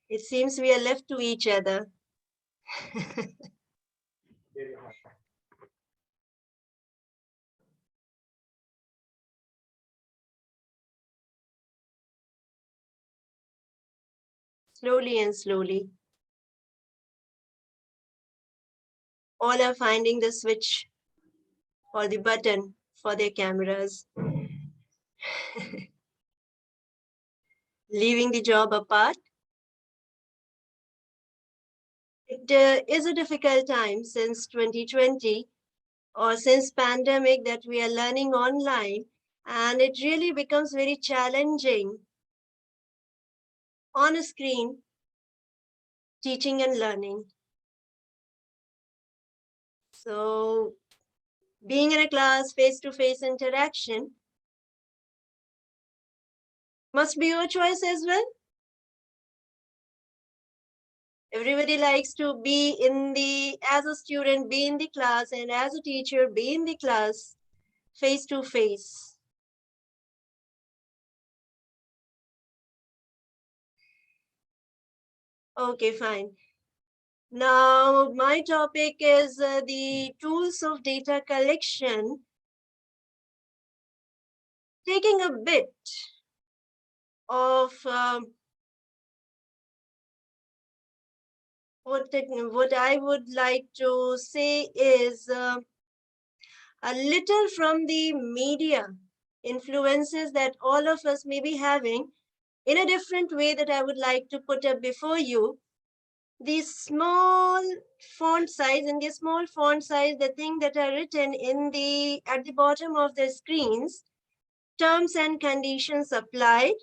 It seems we are left to each other. Slowly and slowly. All are finding the switch or the button for their cameras. Leaving the job apart. It is a difficult time since 2020 or since pandemic that we are learning online, and it really becomes very challenging on a screen teaching and learning. So being in a class, face-to-face interaction must be your choice as well. Everybody likes to be in the, as a student, be in the class, and as a teacher, be in the class, face-to-face. Okay, fine. Now, my topic is the tools of data collection, taking a bit of what I would like to say is a little from the media influences that all of us may be having in a different way that I would like to put up before you. The small font size, in the small font size, the thing that are written in the at the bottom of the screens, terms and conditions applied.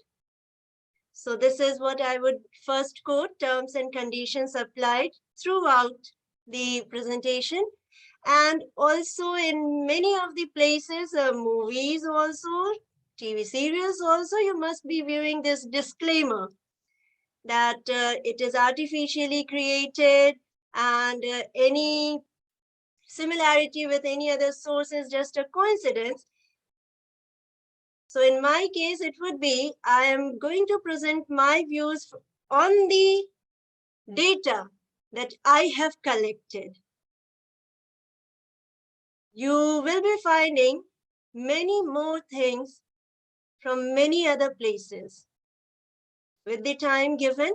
So this is what I would first quote, terms and conditions applied throughout the presentation. And also in many of the places, movies also, TV serials also, you must be viewing this disclaimer that it is artificially created and any similarity with any other source is just a coincidence. So in my case, it would be, I am going to present my views on the data that I have collected. You will be finding many more things from many other places. With the time given,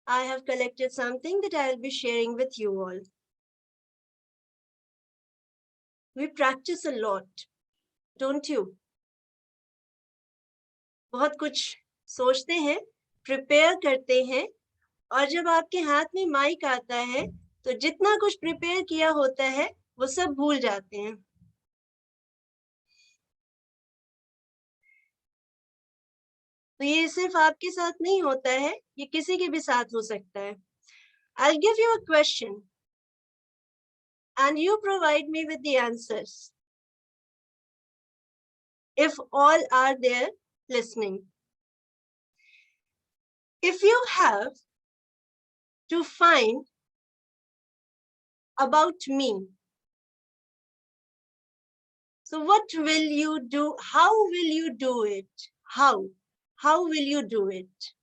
I have collected something that I will be sharing with you all. We practice a lot, don't you? बहुत कुछ सोचते हैं, prepare करते हैं, और जब आपके हाथ में माइक आता है तो जितना कुछ प्रिपेयर किया होता है वो सब भूल जाते हैं. तो ये सिर्फ आपके साथ नहीं होता है, ये किसी के भी साथ हो सकता है. I'll give you a question and you provide me with the answers if all are there listening. If you have to find about me, so what will you do? How will you do it? How will you do it?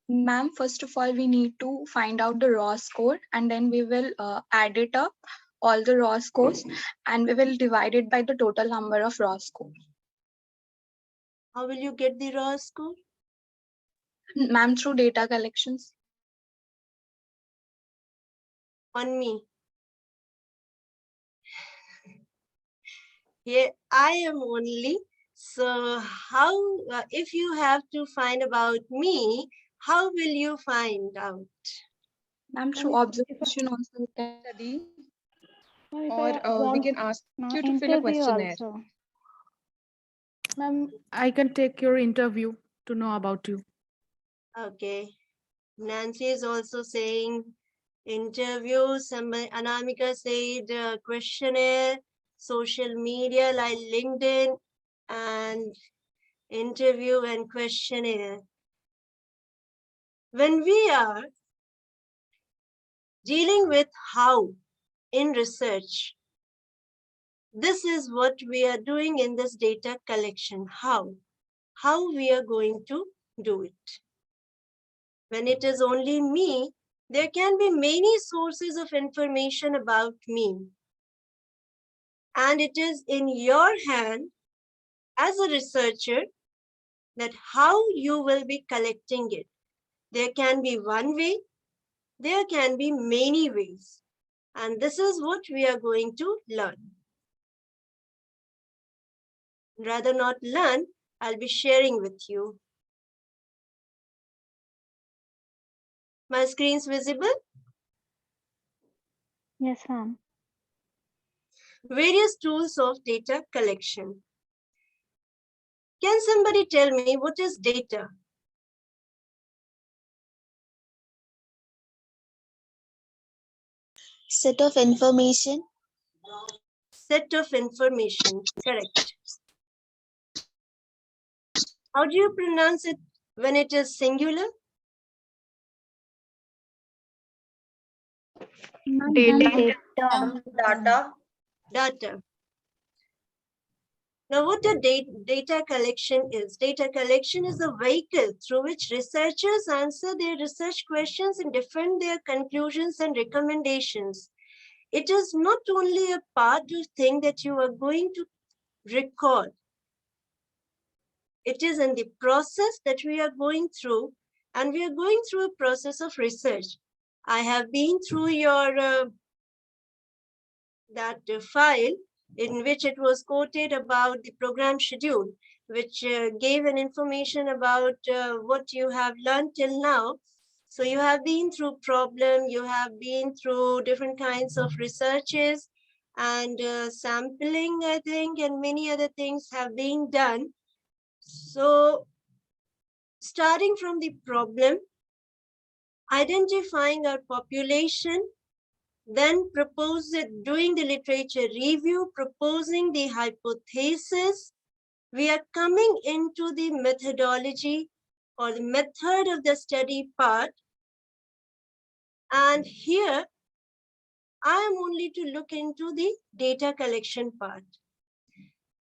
Ma'am, first of all, we need to find out the raw score, and then we will add it up, all the raw scores, and we will divide it by the total number of raw scores. How will you get the raw score? Ma'am, through data collections. On me. Here I am only. So how, if you have to find about me, how will you find out? Ma'am, through observation also we can Study, or we can ask you to fill a questionnaire. Ma'am, I can take your interview to know about you. Okay. Nancy is also saying interview. Anamika said questionnaire, social media like LinkedIn, and interview and questionnaire. When we are dealing with how in research, this is what we are doing in this data collection. How we are going to do it. When it is only me, there can be many sources of information about me. And it is in your hand as a researcher that how you will be collecting it. There can be one way, there can be many ways. And this is what we are going to learn. Rather not learn, I'll be sharing with you. My screen's visible? Yes, ma'am. Various tools of data collection. Can somebody tell me what is data? Set of information. Set of information, correct. How do you pronounce it when it is singular? Data. Data. Data. Now, what a data collection is? Data collection is a vehicle through which researchers answer their research questions and defend their conclusions and recommendations. It is not only a part of thing that you are going to record. It is in the process that we are going through, and we are going through a process of research. I have been through your that file in which it was quoted about the program schedule, which gave an information about what you have learned till now. So you have been through problem, you have been through different kinds of researches and sampling, I think, and many other things have been done. So starting from the problem, identifying our population, then doing the literature review, proposing the hypothesis, we are coming into the methodology or the method of the study part. And here, I am only to look into the data collection part.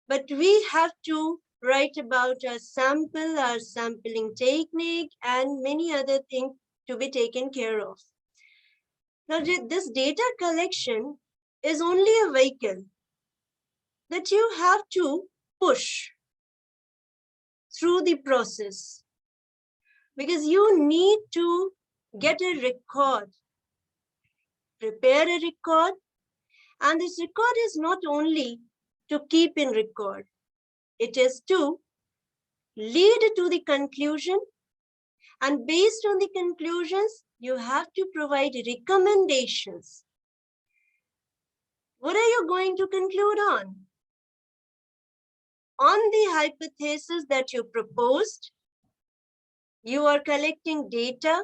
But we have to write about our sample, our sampling technique, and many other things to be taken care of. Now, this data collection is only a vehicle that you have to push through the process because you need to get a record, prepare a record, and this record is not only to keep in record, it is to lead to the conclusion, and based on the conclusions, you have to provide recommendations. What are you going to conclude on? On the hypothesis that you proposed, you are collecting data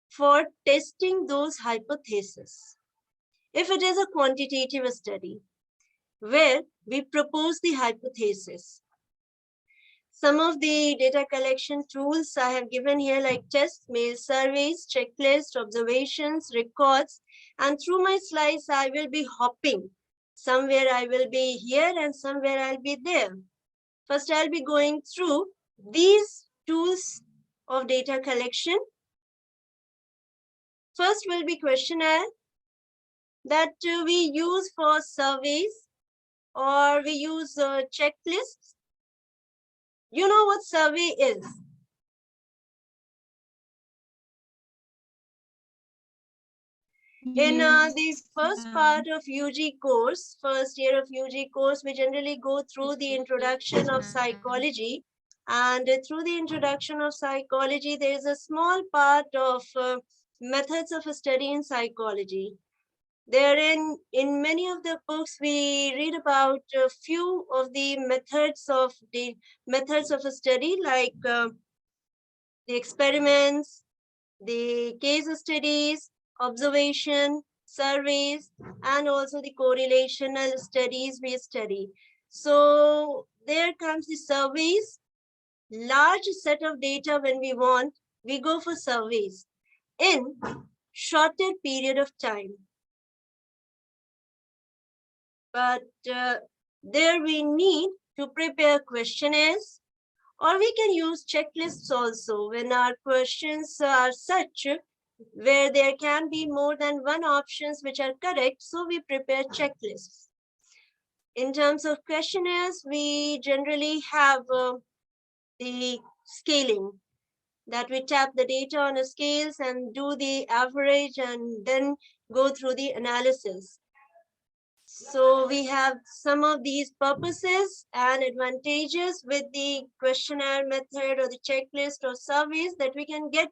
for testing those hypotheses. If it is a quantitative study, where we propose the hypothesis, some of the data collection tools I have given here, like tests, mail surveys, checklists, observations, records, and through my slides, I will be hopping. Somewhere I will be here and somewhere I'll be there. First, I'll be going through these tools of data collection. First will be questionnaire that we use for surveys or we use checklists. You know what survey is? In the first part of UG course, first year of UG course, we generally go through the introduction of psychology. And through the introduction of psychology, there is a small part of methods of study in psychology. Therein, in many of the books, we read about a few of the methods of a study, like the experiments, the case studies, observation, surveys, and also the correlational studies we study. So there comes the surveys, large set of data when we want, we go for surveys in shorter period of time. But there we need to prepare questionnaires Or we can use checklists also when our questions are such where there can be more than one options which are correct. So we prepare checklists. In terms of questionnaires, we generally have the scaling, that we tap the data on a scales and do the average and then go through the analysis. So we have some of these purposes and advantages with the questionnaire method or the checklist or surveys, that we can get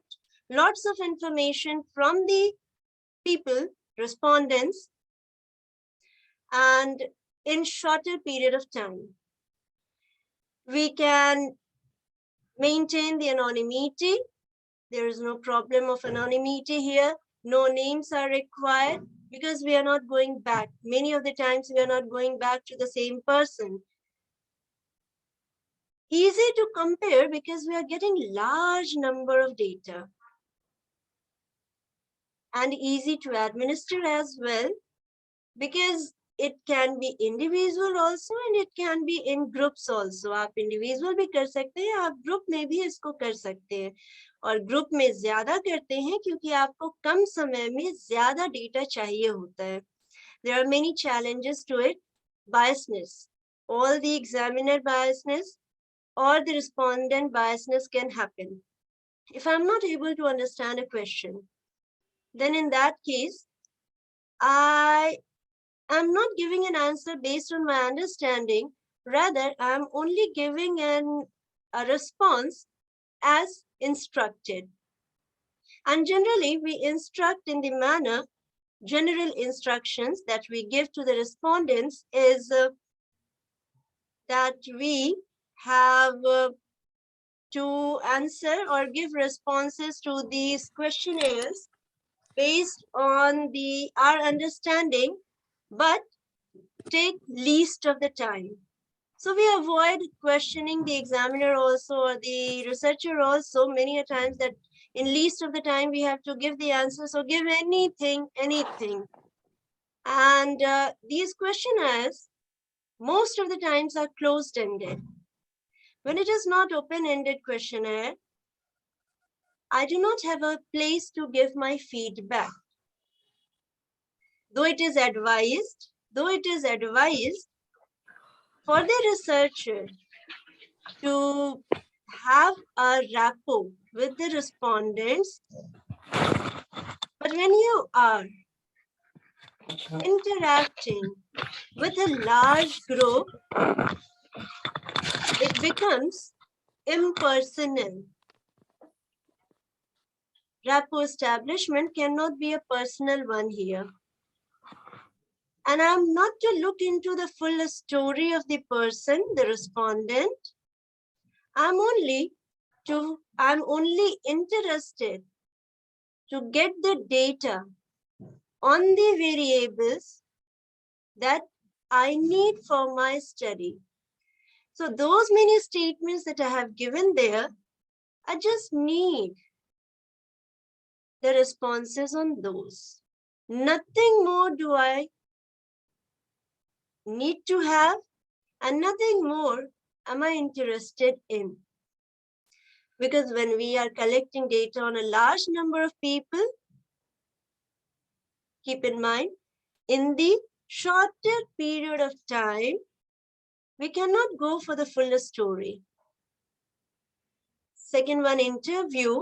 lots of information from the people, respondents, and in shorter period of time. We can maintain the anonymity. There is no problem of anonymity here. No names are required because we are not going back. Many of the times we are not going back to the same person. Easy to compare because we are getting large number of data. And easy to administer as well, because it can be individual also and it can be in groups also. आप individual भी कर सकते हैं, आप group में भी इसको कर सकते हैं, और group में ज्यादा करते हैं क्योंकि आपको कम समय में ज्यादा data चाहिए होता है. There are many challenges to it. Biasness, all the examiner biasness or the respondent biasness can happen. If I'm not able to understand a question, then in that case, I am not giving an answer based on my understanding. Rather, I'm only giving a response as instructed. And generally, we instruct in the manner, general instructions that we give to the respondents is that we have to answer or give responses to these questionnaires based on our understanding, but take least of the time. So we avoid questioning the examiner also or the researcher also many a times, that in least of the time we have to give the answer. So give anything. And these questionnaires most of the times are closed-ended. When it is not open-ended questionnaire, I do not have a place to give my feedback. Though it is advised for the researcher to have a rapport with the respondents, but when you are interacting with a large group, it becomes impersonal. Rapport establishment cannot be a personal one here. And I'm not to look into the full story of the person, the respondent. I'm only interested to get the data on the variables that I need for my study. So those many statements that I have given there, I just need the responses on those. Nothing more do I need to have, and nothing more am I interested in. Because when we are collecting data on a large number of people, keep in mind, in the shorter period of time, we cannot go for the full story. Second one, interview.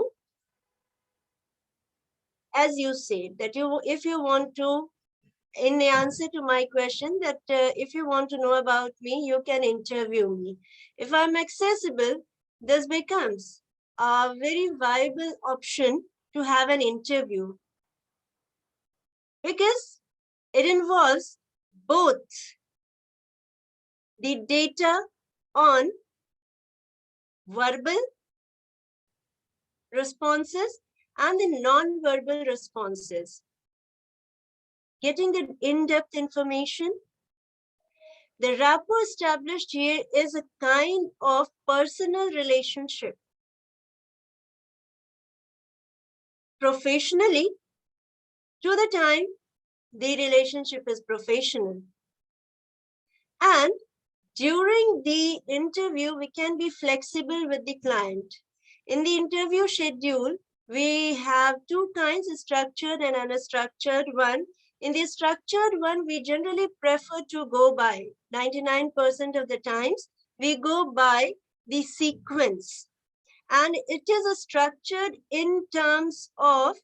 As you said, that if you want to, in the answer to my question, that if you want to know about me, you can interview me. If I'm accessible, this becomes a very viable option to have an interview, because it involves both the data on verbal responses and the non-verbal responses. Getting the in-depth information. The rapport established here is a kind of personal relationship. Professionally, to the time, the relationship is professional. And During the interview, we can be flexible with the client. In the interview schedule, we have two kinds, structured and unstructured one. In the structured one, we generally prefer to go by 99% of the times, we go by the sequence. And it is structured in terms of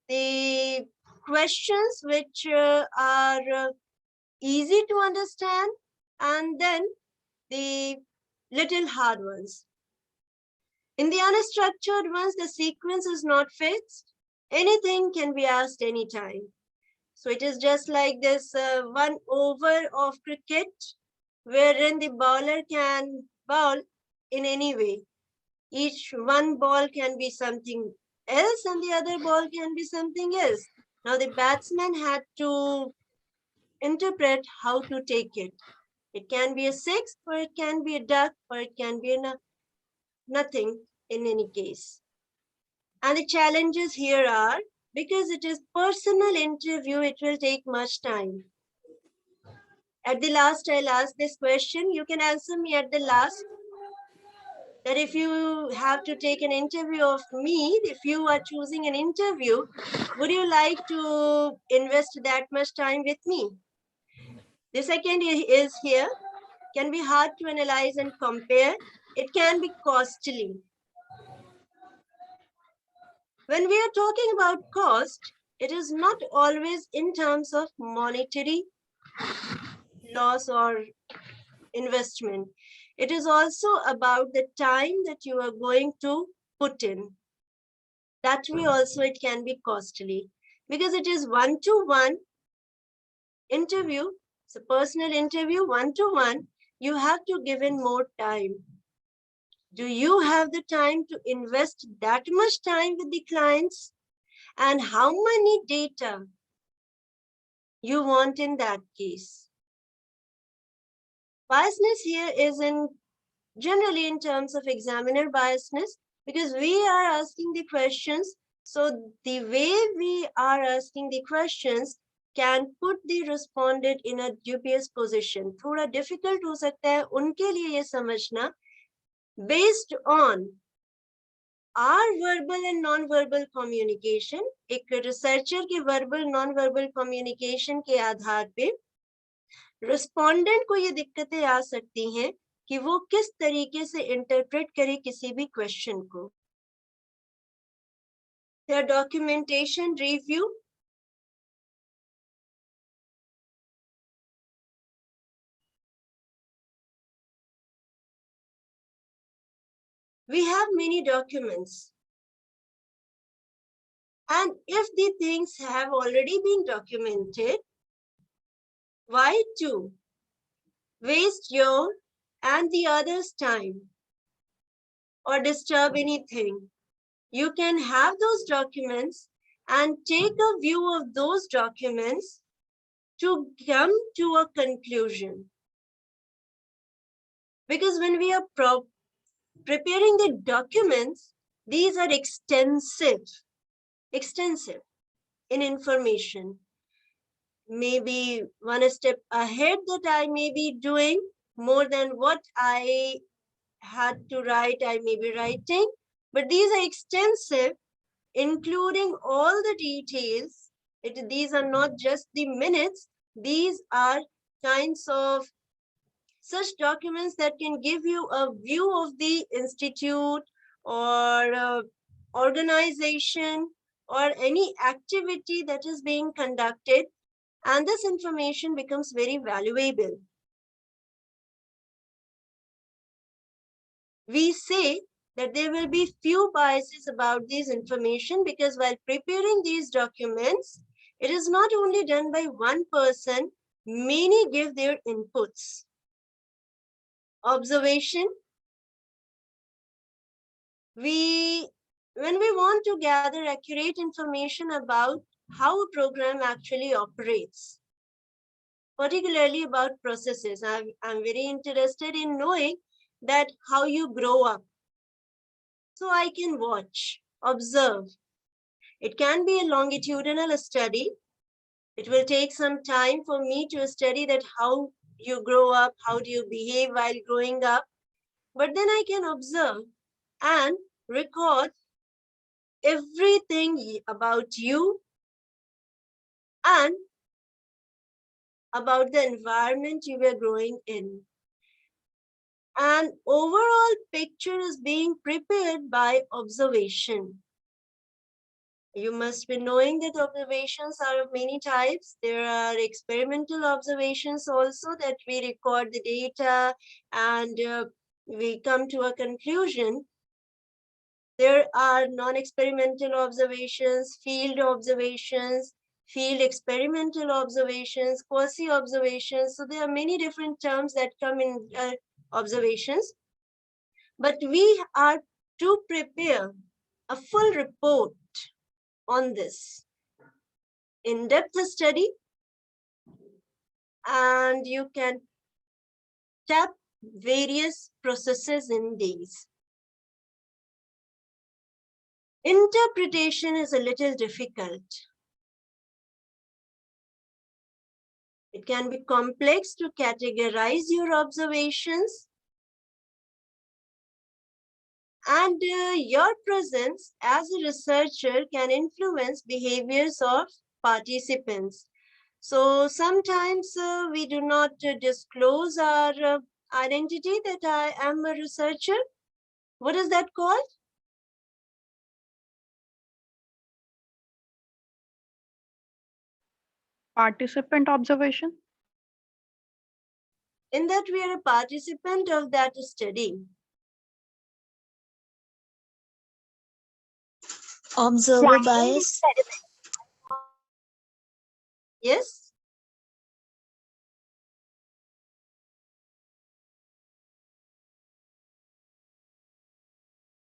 the questions which are easy to understand, and then the little hard ones. In the unstructured ones, the sequence is not fixed. Anything can be asked anytime. So it is just like this 1 over of cricket, wherein the bowler can bowl in any way. Each one ball can be something else and the other ball can be something else. Now the batsman had to interpret how to take it. It can be a six, or it can be a duck, or it can be nothing in any case. And the challenges here are, because it is personal interview, it will take much time. At the last, I'll ask this question. You can answer me at the last. That if you have to take an interview of me, if you are choosing an interview, would you like to invest that much time with me? The second is here, can be hard to analyze and compare. It can be costly. When we are talking about cost, it is not always in terms of monetary loss or investment. It is also about the time that you are going to put in. That way also it can be costly, because it is one-to-one interview. It's a personal interview, one-to-one. You have to give in more time. Do you have the time to invest that much time with the clients? And how many data you want in that case? Biasness here is generally in terms of examiner biasness, because we are asking the questions. So the way we are asking the questions can put the respondent in a dubious position. थोड़ा difficult हो सकता है उनके लिए ये समझना, based on our verbal and non-verbal communication. एक researcher के verbal non-verbal communication के आधार पे respondent को ये दिक्कतें आ सकती हैं कि वो किस तरीके से interpret करे किसी भी question को. Their documentation review. We have many documents. And if the things have already been documented, why to waste your and the other's time or disturb anything? You can have those documents and take a view of those documents to come to a conclusion. Because when we are preparing the documents, these are extensive in information. Maybe one step ahead that I may be doing more than what I had to write, I may be writing, but these are extensive, including all the details. These are not just the minutes, these are kinds of such documents that can give you a view of the institute or organization or any activity that is being conducted, and this information becomes very valuable. We say that there will be few biases about this information, because while preparing these documents, it is not only done by one person, many give their inputs. Observation. When we want to gather accurate information about how a program actually operates, particularly about processes, I'm very interested in knowing that how you grow up. So I can watch, observe. It can be a longitudinal study. It will take some time for me to study that how you grow up, how do you behave while growing up. But then I can observe and record everything about you and about the environment you were growing in. An overall picture is being prepared by observation. You must be knowing that observations are of many types. There are experimental observations also, that we record the data and we come to a conclusion. There are non-experimental observations, field observations, field experimental observations, quasi-observations. So there are many different terms that come in observations. But we are to prepare a full report on this in-depth study, and you can tap various processes in these. Interpretation is a little difficult. It can be complex to categorize your observations, and your presence as a researcher can influence behaviors of participants. So sometimes we do not disclose our identity that I am a researcher. What is that called? Participant observation. In that we are a participant of that study. Observer bias. Yes?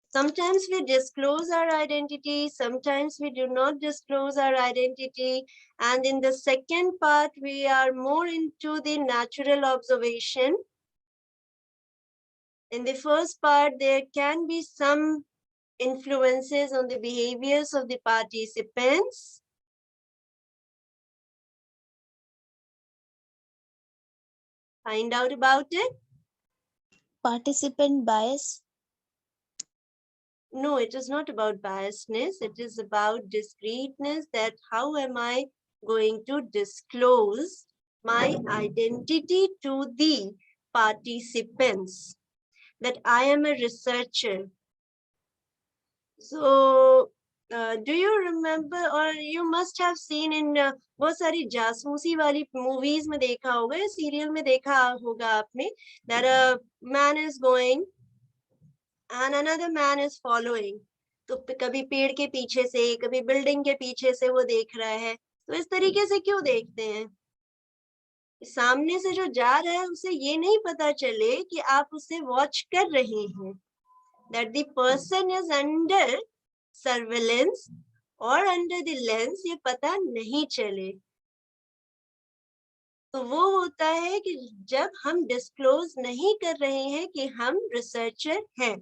Sometimes we disclose our identity, sometimes we do not disclose our identity. And in the second part, we are more into the natural observation. In the first part, there can be some influences on the behaviors of the participants. Find out about it. Participant bias. No, it is not about biasness. It is about discreteness, that how am I going to disclose my identity to the participants, that I am a researcher. So, do you remember, or you must have seen in बहुत सारी जासूसी वाली movies में देखा होगा, या serial में देखा होगा आपने, that a man is going and another man is following. तो कभी पेड़ के पीछे से, कभी बिल्डिंग के पीछे से वो देख रहा है. तो इस तरीके से क्यों देखते हैं? सामने से जो जा रहा है उसे ये नहीं पता चले कि आप उसे वॉच कर रहे हैं. That the person is under surveillance or under the lens, ये पता नहीं चले. तो वो होता है कि जब हम डिस्क्लोज नहीं कर रहे हैं कि हम रिसर्चर हैं.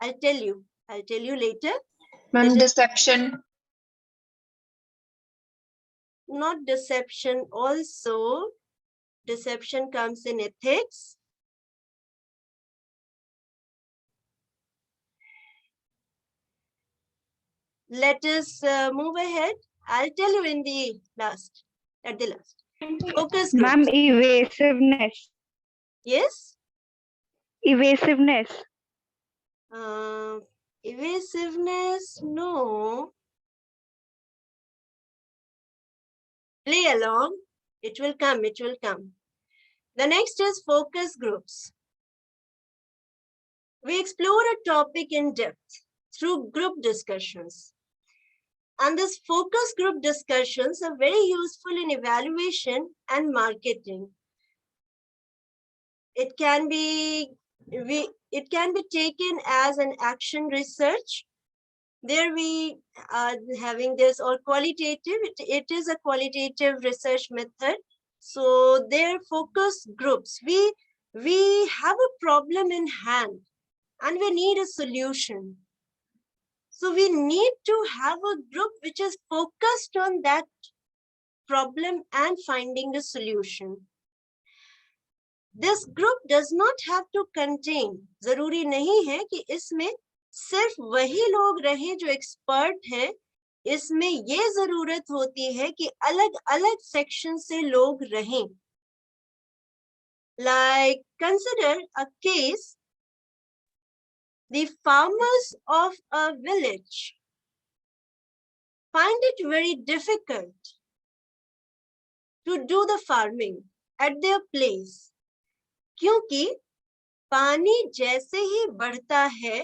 I'll tell you later. Ma'am, deception. Not deception, also deception comes in ethics. Let us move ahead. I'll tell you in the last, at the last. Focus groups. Ma'am, evasiveness. Yes? Evasiveness. Evasiveness, no. Play along. It will come, it will come. The next is focus groups. We explore a topic in depth through group discussions. And these focus group discussions are very useful in evaluation and marketing. It can be taken as an action research. There we are having this, or qualitative. It is a qualitative research method. So their focus groups, we have a problem in hand and we need a solution. So we need to have a group which is focused on that problem and finding the solution. This group does not have to contain, जरूरी नहीं है कि इसमें सिर्फ वही लोग रहें जो एक्सपर्ट हैं. इसमें ये जरूरत होती है कि अलग अलग सेक्शन से लोग रहें. Like, consider a case, the farmers of a village find it very difficult to do the farming at their place, क्योंकि पानी जैसे ही बढ़ता है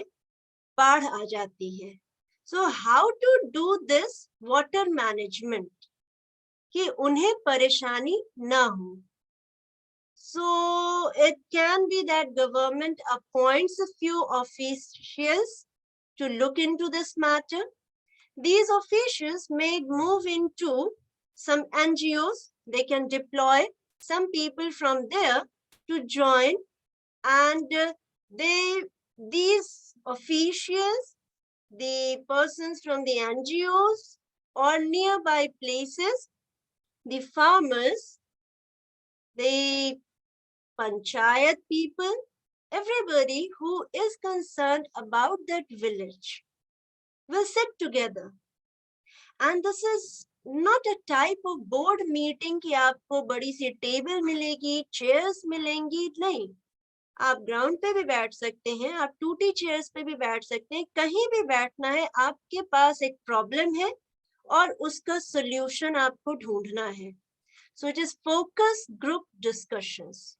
बाढ़ आ जाती है. So how to do this water management कि उन्हें परेशानी ना हो. So it can be that government appoints a few officials to look into this matter. These officials may move into some NGOs. They can deploy some people from there to join, and these officials, the persons from the NGOs or nearby places, the farmers, the panchayat people, everybody who is concerned about that village will sit together. And this is not a type of board meeting कि आपको बड़ी सी table मिलेगी, chairs मिलेंगी, नहीं. आप ground पे भी बैठ सकते हैं, आप टूटी चेयर्स पे भी बैठ सकते हैं, कहीं भी बैठना है. आपके पास एक प्रॉब्लम है और उसका सॉल्यूशन आपको ढूंढना है. So it is focused group discussions.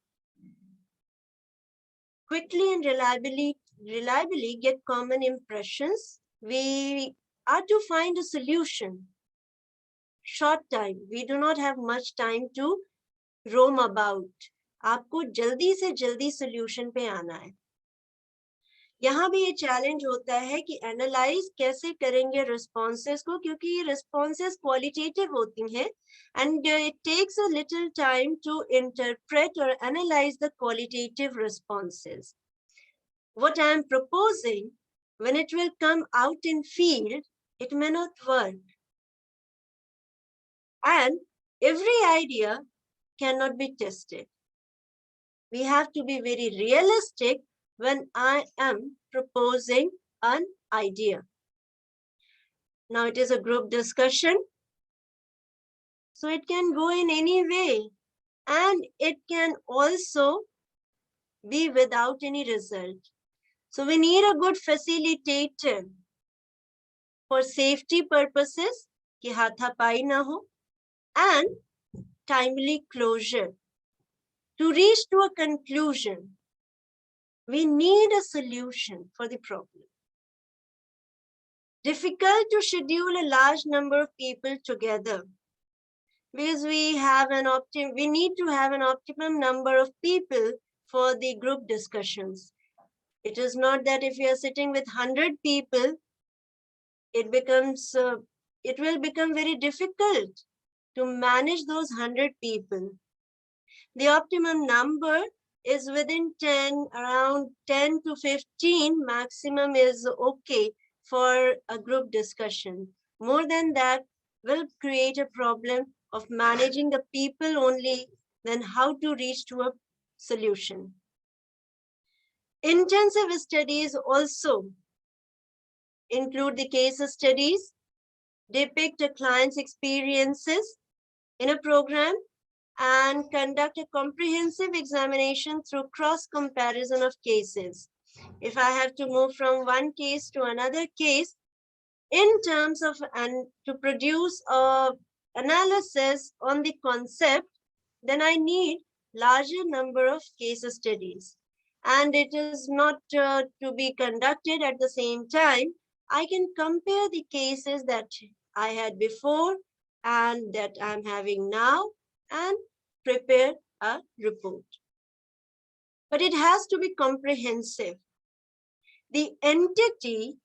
Quickly and reliably get common impressions. We are to find a solution. Short time. We do not have much time to roam about. आपको जल्दी से जल्दी solution पे आना है. यहाँ भी ये चैलेंज होता है कि एनालाइज कैसे करेंगे रिस्पॉन्सेस को, क्योंकि ये रिस्पॉन्सेस क्वालिटेटिव होती हैं and it takes a little time to interpret और analyse the qualitative responses. What I am proposing, when it will come out in field, it may not work. And every idea cannot be tested. We have to be very realistic when I am proposing an idea. Now it is a group discussion, so it can go in any way, and it can also be without any result. So we need a good facilitator for safety purposes, कि हाथापाई ना हो, and timely closure. To reach to a conclusion, we need a solution for the problem. Difficult to schedule a large number of people together because we need to have an optimum number of people for the group discussions. It is not that if we are sitting with 100 people, it will become very difficult to manage those 100 people. The optimum number is within 10, around 10 to 15 maximum is okay for a group discussion. More than that will create a problem of managing the people only, then how to reach to a solution. Intensive studies also include the case studies, depict a client's experiences in a program, and conduct a comprehensive examination through cross-comparison of cases. If I have to move from one case to another case, in terms of, and to produce a analysis on the concept, then I need larger number of case studies. And it is not to be conducted at the same time. I can compare the cases that I had before and that I'm having now and prepare a report. But it has to be comprehensive. The entity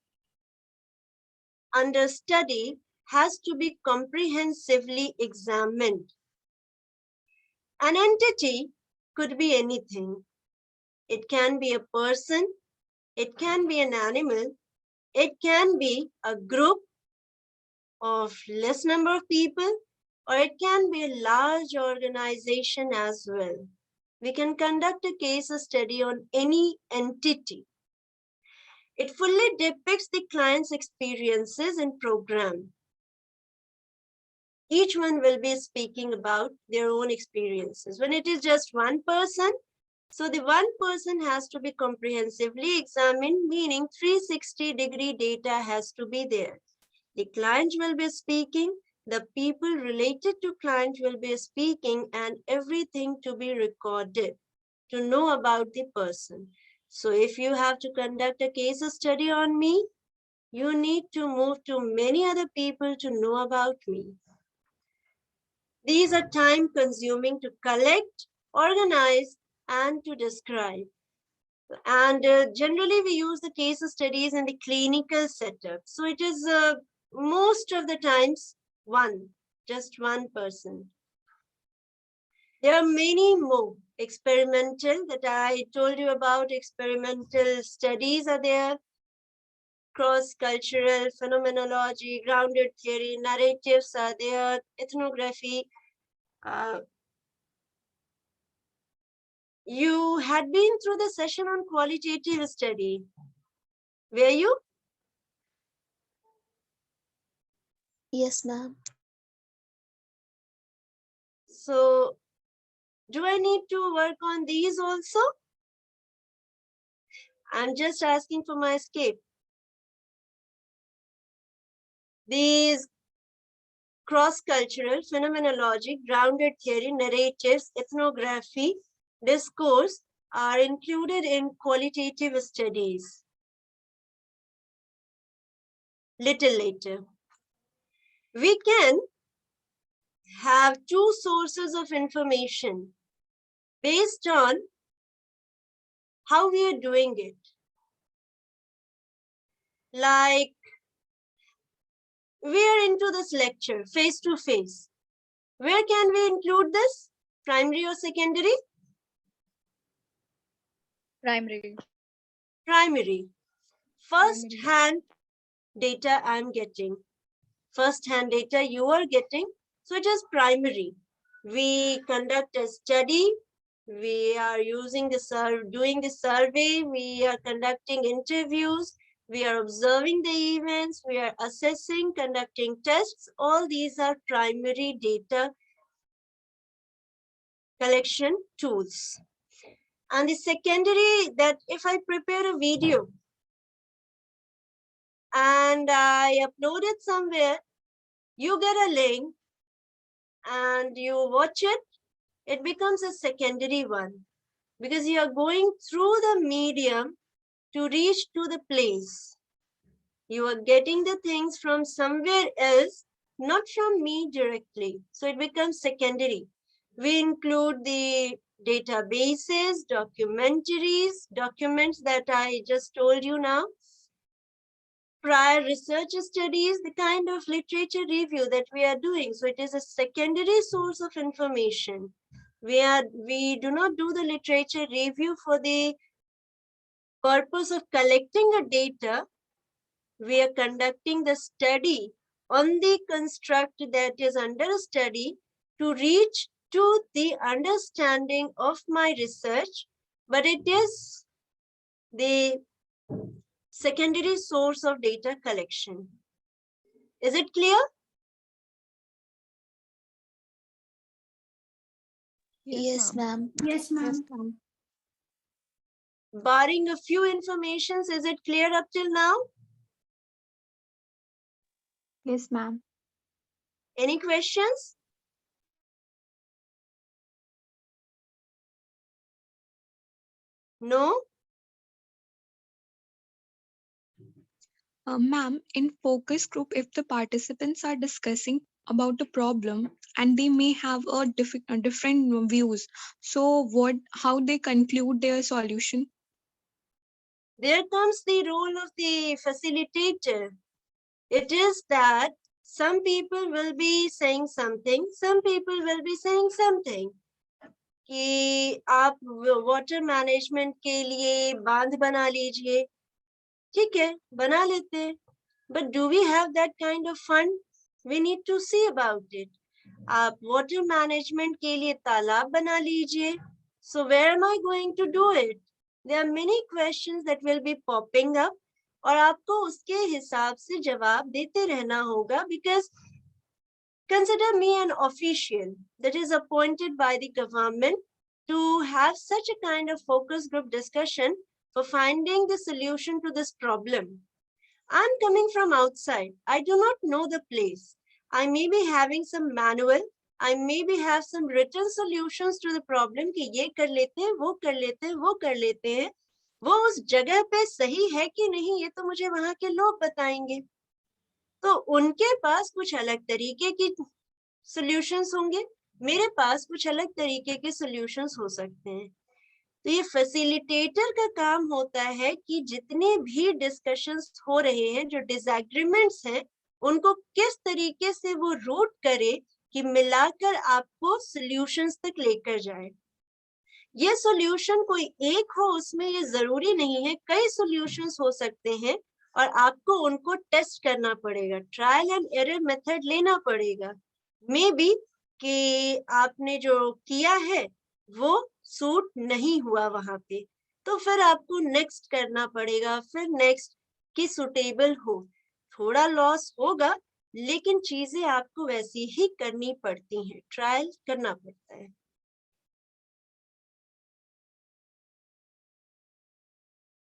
under study has to be comprehensively examined. An entity could be anything. It can be a person, it can be an animal, it can be a group of less number of people, or it can be a large organization as well. We can conduct a case study on any entity. It fully depicts the client's experiences and program. Each one will be speaking about their own experiences. When it is just one person, so the one person has to be comprehensively examined, meaning 360-degree data has to be there. The client will be speaking, the people related to client will be speaking, and everything to be recorded to know about the person. So if you have to conduct a case study on me, you need to move to many other people to know about me. These are time consuming to collect, organize, and to describe. And generally we use the case studies in the clinical setup. So it is most of the times just one person. There are many more experimental that I told you about. Experimental studies are there. Cross-cultural phenomenology, grounded theory, narratives are there, ethnography. You had been through the session on qualitative study. Were you? Yes, ma'am. So, do I need to work on these also? I'm just asking for my escape. These cross-cultural phenomenology, grounded theory, narratives, ethnography, discourse are included in qualitative studies. Little later. We can have two sources of information based on how we are doing it. Like, we are into this lecture face to face. Where can we include this? Primary or secondary? Primary. Primary. First hand data I'm getting. First hand data you are getting. So it is primary. We conduct a study. We are using doing the survey. We are conducting interviews. We are observing the events. We are assessing, conducting tests. All these are primary data collection tools. And the secondary, that if I prepare a video and I upload it somewhere, you get a link and you watch it, it becomes a secondary one because you are going through the medium to reach to the place. You are getting the things from somewhere else, not from me directly. So it becomes secondary. We include the databases, documentaries, documents that I just told you now, prior research studies, the kind of literature review that we are doing. So it is a secondary source of information. We do not do the literature review for the purpose of collecting a data. We are conducting the study on the construct that is under study to reach to the understanding of my research, but it is the secondary source of data collection. Is it clear? Yes, ma'am. Yes, ma'am. Barring a few informations, is it clear up till now? Yes, ma'am. Any questions? No? Ma'am, in focus group, if the participants are discussing about a problem and they may have different views, so how they conclude their solution? There comes the role of the facilitator. It is that some people will be saying something, some people will be saying something. कि आप water management के लिए बांध बना लीजिए, ठीक है, बना लेते हैं. But do we have that kind of fund? We need to see about it. आप वाटर मैनेजमेंट के लिए तालाब बना लीजिए. So where am I going to do it? There are many questions that will be popping up और आपको उसके हिसाब से जवाब देते रहना होगा, because consider me an official that is appointed by the government to have such a kind of focus group discussion for finding the solution to this problem. I'm coming from outside. I do not know the place. I may be having some manual. I maybe have some written solutions to the problem कि ये कर लेते हैं, वो कर लेते हैं, वो कर लेते हैं. वो उस जगह पे सही है कि नहीं, ये तो मुझे वहां के लोग बताएंगे. तो उनके पास कुछ अलग तरीके की सॉल्यूशंस होंगे, मेरे पास कुछ अलग तरीके के सॉल्यूशंस हो सकते हैं. तो ये फैसिलिटेटर का काम होता है कि जितने भी डिस्कशंस हो रहे हैं, जो डिसएग्रीमेंट्स हैं, उनको किस तरीके से वो रूट करे कि मिलाकर आपको सॉल्यूशंस तक लेकर जाए. ये सॉल्यूशन कोई एक हो उसमें ये जरूरी नहीं है, कई सॉल्यूशंस हो सकते हैं और आपको उनको टेस्ट करना पड़ेगा, ट्रायल एंड एरर मेथड लेना पड़ेगा. मे बी कि आपने जो किया है वो सूट नहीं हुआ वहां पे, तो फिर आपको नेक्स्ट करना पड़ेगा, फिर नेक्स्ट की सुटेबल हो. थोड़ा लॉस होगा लेकिन चीजें आपको वैसी ही करनी पड़ती हैं, ट्रायल करना पड़ता है.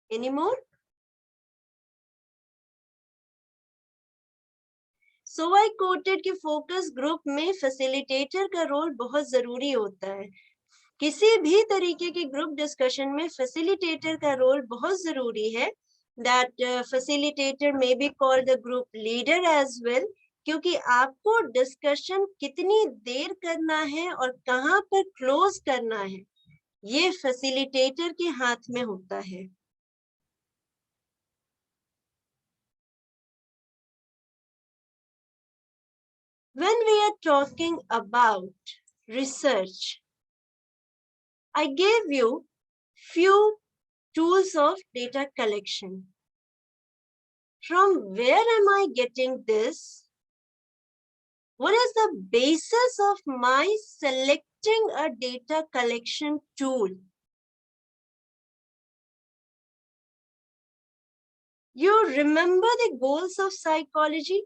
Any more? So I quoted कि फोकस ग्रुप में फैसिलिटेटर का रोल बहुत जरूरी होता है. किसी भी तरीके के ग्रुप डिस्कशन में फैसिलिटेटर का रोल बहुत जरूरी है. That facilitator may be called the group leader as well, क्योंकि आपको डिस्कशन कितनी देर करना है और कहाँ पर क्लोज करना है, ये फैसिलिटेटर के हाथ में होता है. When we are talking about research, I gave you few tools of data collection. From where am I getting this? What is the basis of my selecting a data collection tool? You remember the goals of psychology?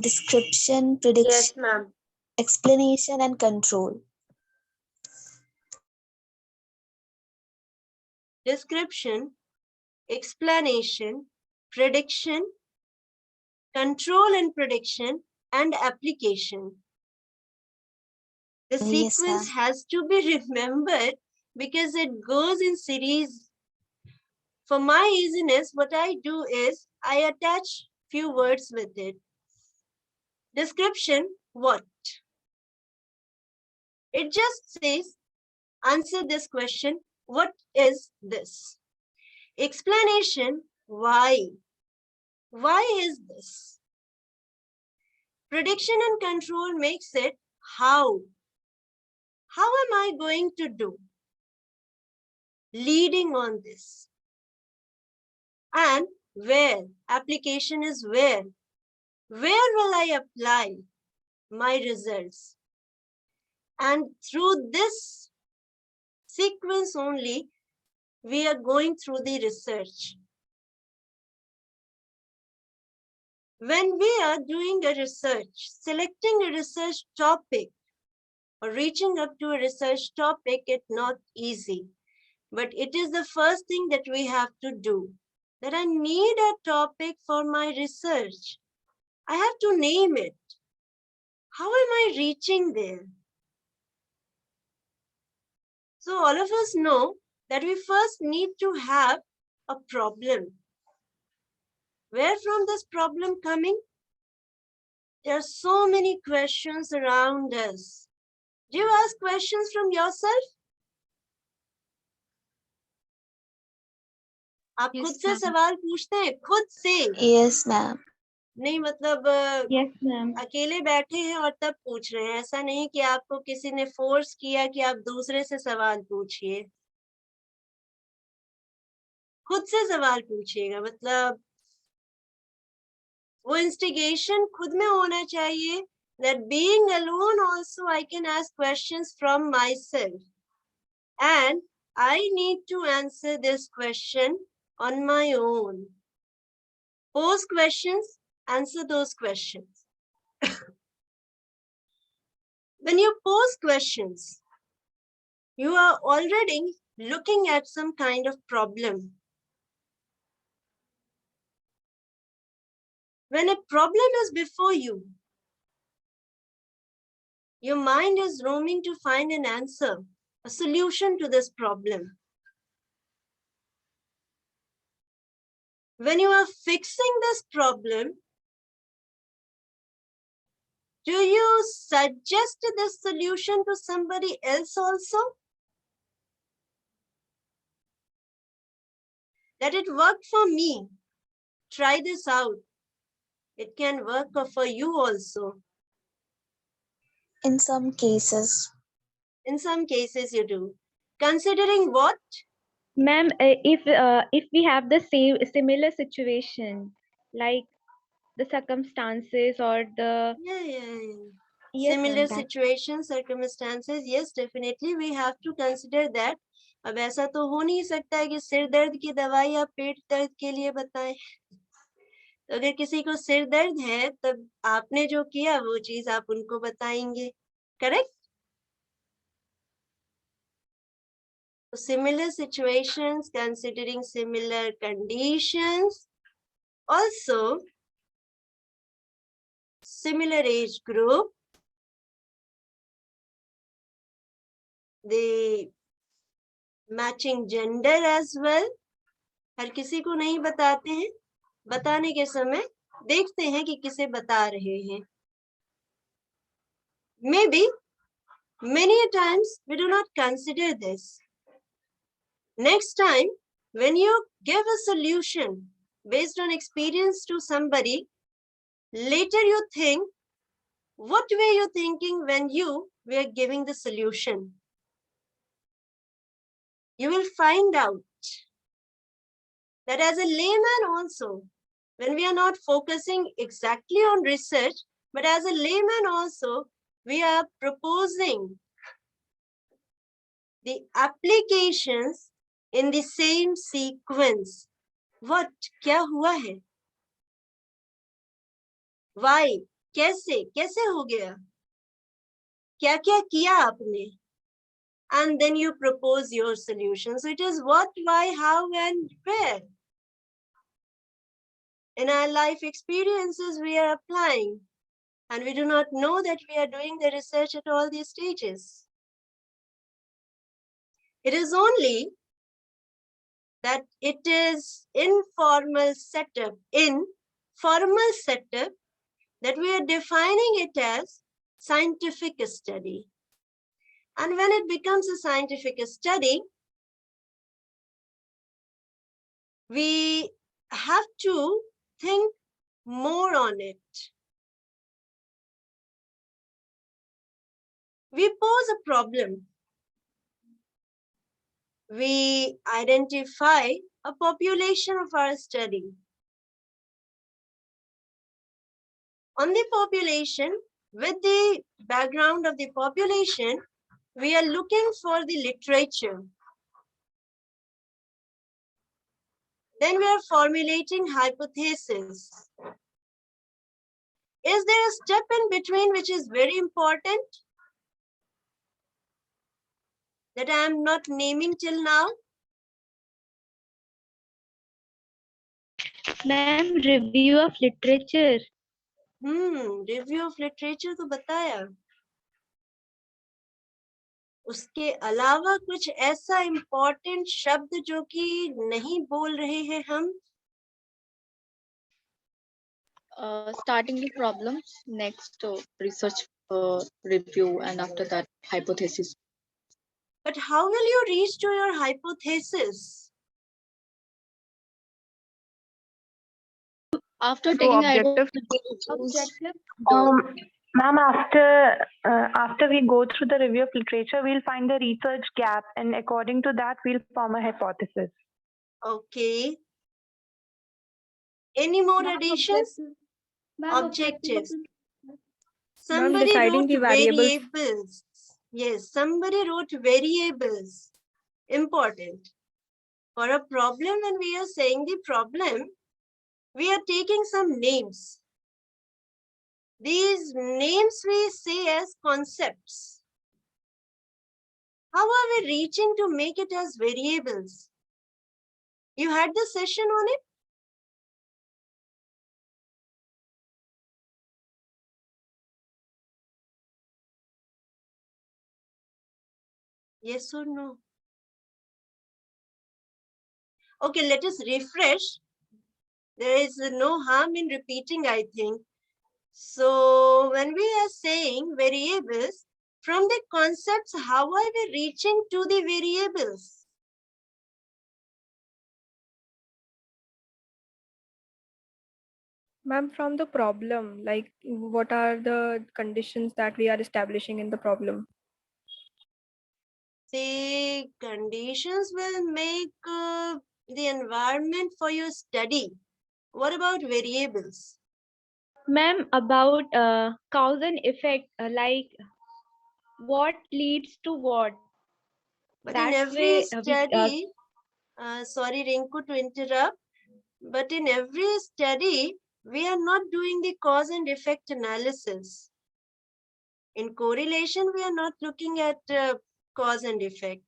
Description, prediction, Yes, ma'am. explanation, and control. Description, explanation, prediction, control and prediction, and application. The Yes, sequence ma'am. has to be remembered because it goes in series. For my easiness, what I do is I attach few words with it. Description, what? It just says, answer this question, what is this? Explanation, why? Why is this? Prediction and control makes it how. How am I going to do? Leading on this. And where? Application is where. Where will I apply my results? And through this sequence only, we are going through the research. When we are doing a research, selecting a research topic or reaching up to a research topic, it's not easy. But it is the first thing that we have to do. That I need a topic for my research. I have to name it. How am I reaching there? So all of us know that we first need to have a problem. Where from this problem coming? There are so many questions around us. Do you ask questions from yourself? आप खुद से सवाल पूछते हैं, खुद से? Yes, ma'am. नहीं मतलब Yes, ma'am. अकेले बैठे हैं और तब पूछ रहे हैं, ऐसा नहीं कि आपको किसी ने फोर्स किया कि आप दूसरे से सवाल पूछिए. खुद से सवाल पूछिएगा. मतलब वो instigation खुद में होना चाहिए, that being alone also I can ask questions from myself. And I need to answer this question on my own. Pose questions, answer those questions. When you pose questions, you are already looking at some kind of problem. When a problem is before you, your mind is roaming to find an answer, a solution to this problem. When you are fixing this problem, do you suggest this solution to somebody else also? That it worked for me. Try this out. It can work for you also. In some cases. In some cases you do. Considering what? Ma'am, if we have the same similar situation, like the circumstances or the yes, Similar ma'am, that. situations, circumstances, yes, definitely we have to consider that. अब ऐसा तो हो नहीं सकता है कि सिर दर्द की दवाई आप पेट दर्द के लिए बताएं। तो अगर किसी को सिर दर्द है तब आपने जो किया वो चीज आप उनको बताएंगे, correct? Similar situations, considering similar conditions, also similar age group, the matching gender as well. हर किसी को नहीं बताते हैं, बताने के समय देखते हैं कि किसे बता रहे हैं. Maybe many a times we do not consider this. Next time, when you give a solution based on experience to somebody, later you think, what were you thinking when you were giving the solution? You will find out that as a layman also, when we are not focusing exactly on research, but as a layman also, we are proposing the applications in the same sequence. What? क्या हुआ है? Why? कैसे? कैसे हो गया? क्या क्या किया आपने? And then you propose your solution. So it is what, why, how, and where. In our life experiences, we are applying, and we do not know that we are doing the research at all these stages. It is only that it is informal setup, in formal setup, that we are defining it as scientific study. And when it becomes a scientific study, we have to think more on it. We pose a problem. We identify a population of our study. On the population, with the background of the population, we are looking for the literature. Then we are formulating hypothesis. Is there a step in between which is very important that I am not naming till now? Ma'am, review of literature. Review of literature तो बताया. उसके अलावा कुछ ऐसा important शब्द जो कि नहीं बोल रहे हैं हम? Starting the problems, next research review, and after that hypothesis. But how will you reach to your hypothesis? After taking objective. Ma'am, after we go through the review of literature, we'll find the research gap, and according to that, we'll form a hypothesis. Okay. Any more additions? Objectives. Somebody deciding wrote the variables. variables. Yes, somebody wrote variables. Important. For a problem, when we are saying the problem, we are taking some names. These names we say as concepts. How are we reaching to make it as variables? You had the session on it? Yes or no? Okay, let us refresh. There is no harm in repeating, I think. So when we are saying variables, from the concepts, how are we reaching to the variables? Ma'am, from the problem, like what are the conditions that we are establishing in the problem? The conditions will make the environment for your study. What about variables? Ma'am, about cause and effect, like what leads to what. But in That every way, study, sorry Rinku to interrupt, but in every study, we are not doing the cause and effect analysis. In correlation, we are not looking at cause and effect.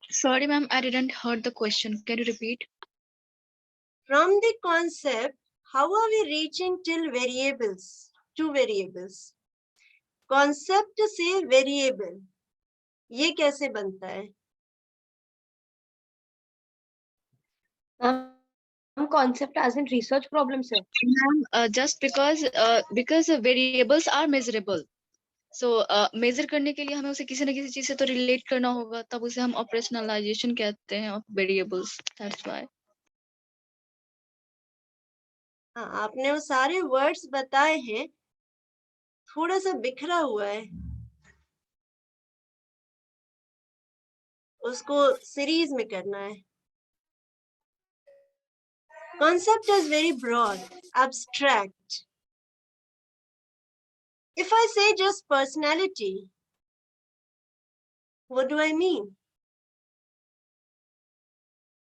Sorry, ma'am, I didn't heard the question. Can you repeat? From the concept, how are we reaching till variables, to variables? Concept से variable, ये कैसे बनता है? Concept as in research problem, sir. Ma'am, just because variables are measurable. So measure करने के लिए हमें उसे किसी न किसी चीज से तो रिलेट करना होगा, तब उसे हम ऑपरेशनलाइजेशन कहते हैं ऑफ वेरिएबल्स. That's why. हाँ, आपने वो सारे वर्ड्स बताए हैं, थोड़ा सा बिखरा हुआ है, उसको सीरीज में करना है. Concept is very broad, abstract. If I say just personality, what do I mean?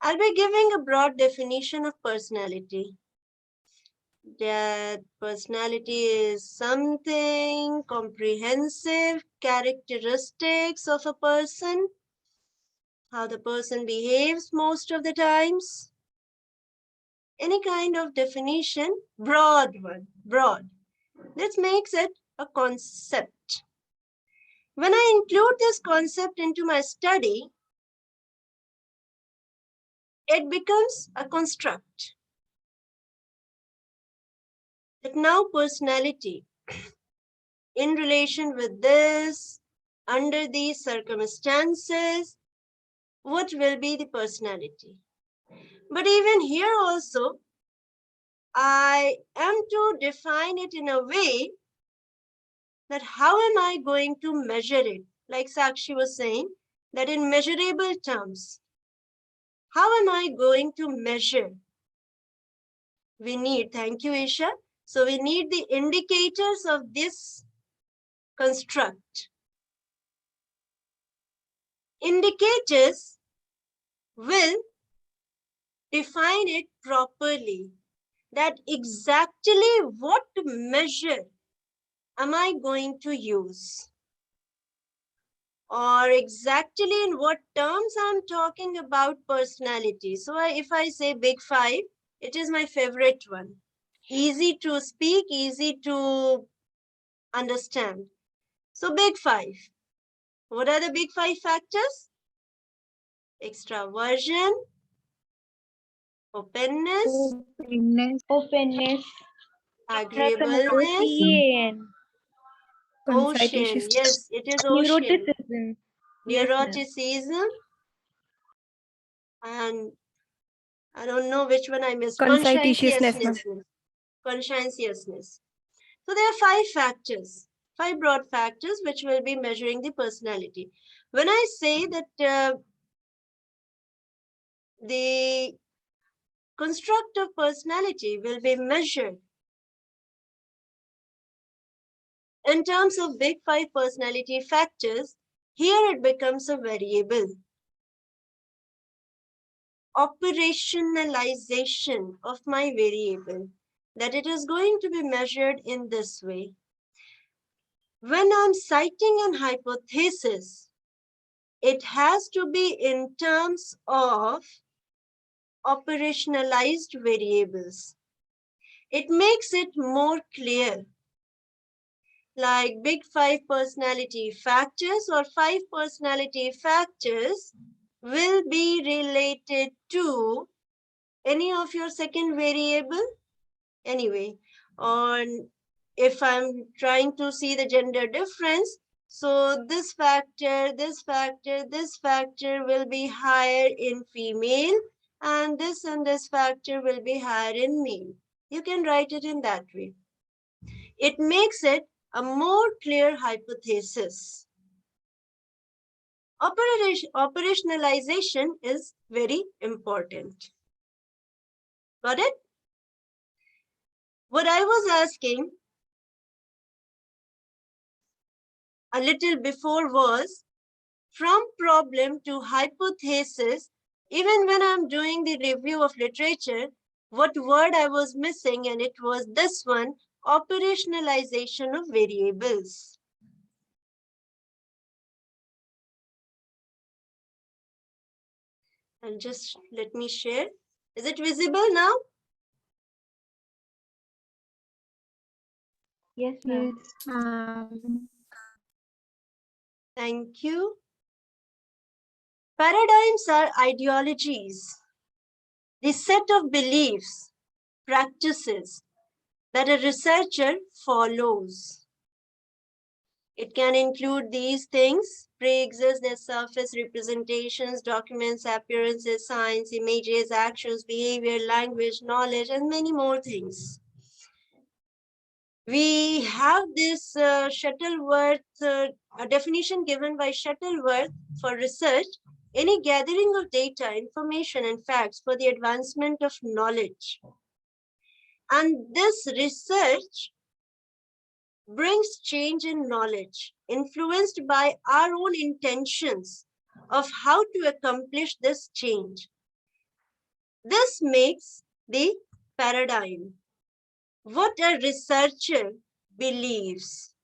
I'll be giving a broad definition of personality. That personality is something comprehensive, characteristics of a person, how the person behaves most of the times. Any kind of definition, broad one, broad. This makes it a concept. When I include this concept into my study, it becomes a construct. That now personality, in relation with this, under these circumstances, what will be the personality? But even here also, I am to define it in a way that how am I going to measure it? Like Sakshi was saying, that in measurable terms, how am I going to measure? We need, thank you, Isha. So we need the indicators of this construct. Indicators will define it properly, that exactly what measure am I going to use, or exactly in what terms I'm talking about personality. So if I say big five, it is my favorite one. Easy to speak, easy to understand. So big five. What are the big five factors? Extraversion, openness, agreeableness, ocean. Yes, it is ocean. Neuroticism. And I don't know which one I missed. Conscientiousness. Conscientiousness. So there are 5 factors, 5 broad factors which will be measuring the personality. When I say that the construct of personality will be measured in terms of big 5 personality factors. Here it becomes a variable. Operationalization of my variable, that it is going to be measured in this way. When I'm citing an hypothesis, it has to be in terms of operationalized variables. It makes it more clear, like big 5 personality factors or 5 personality factors will be related to any of your second variable anyway. On if I'm trying to see the gender difference, so this factor, this factor, this factor will be higher in female, and this factor will be higher in male. You can write it in that way. It makes it a more clear hypothesis. Operationalization is very important. Got it? What I was asking a little before was, from problem to hypothesis, even when I'm doing the review of literature, what word I was missing, and it was this one, operationalization of variables. And just let me share. Is it visible now? Yes, ma'am. Thank you. Paradigms are ideologies, the set of beliefs, practices that a researcher follows. It can include these things: pre-exist, their surface representations, documents, appearances, signs, images, actions, behavior, language, knowledge, and many more things. We have this Shuttleworth, a definition given by Shuttleworth for research: any gathering of data, information, and facts for the advancement of knowledge. And this research brings change in knowledge, influenced by our own intentions of how to accomplish this change. This makes the paradigm. What a researcher believes.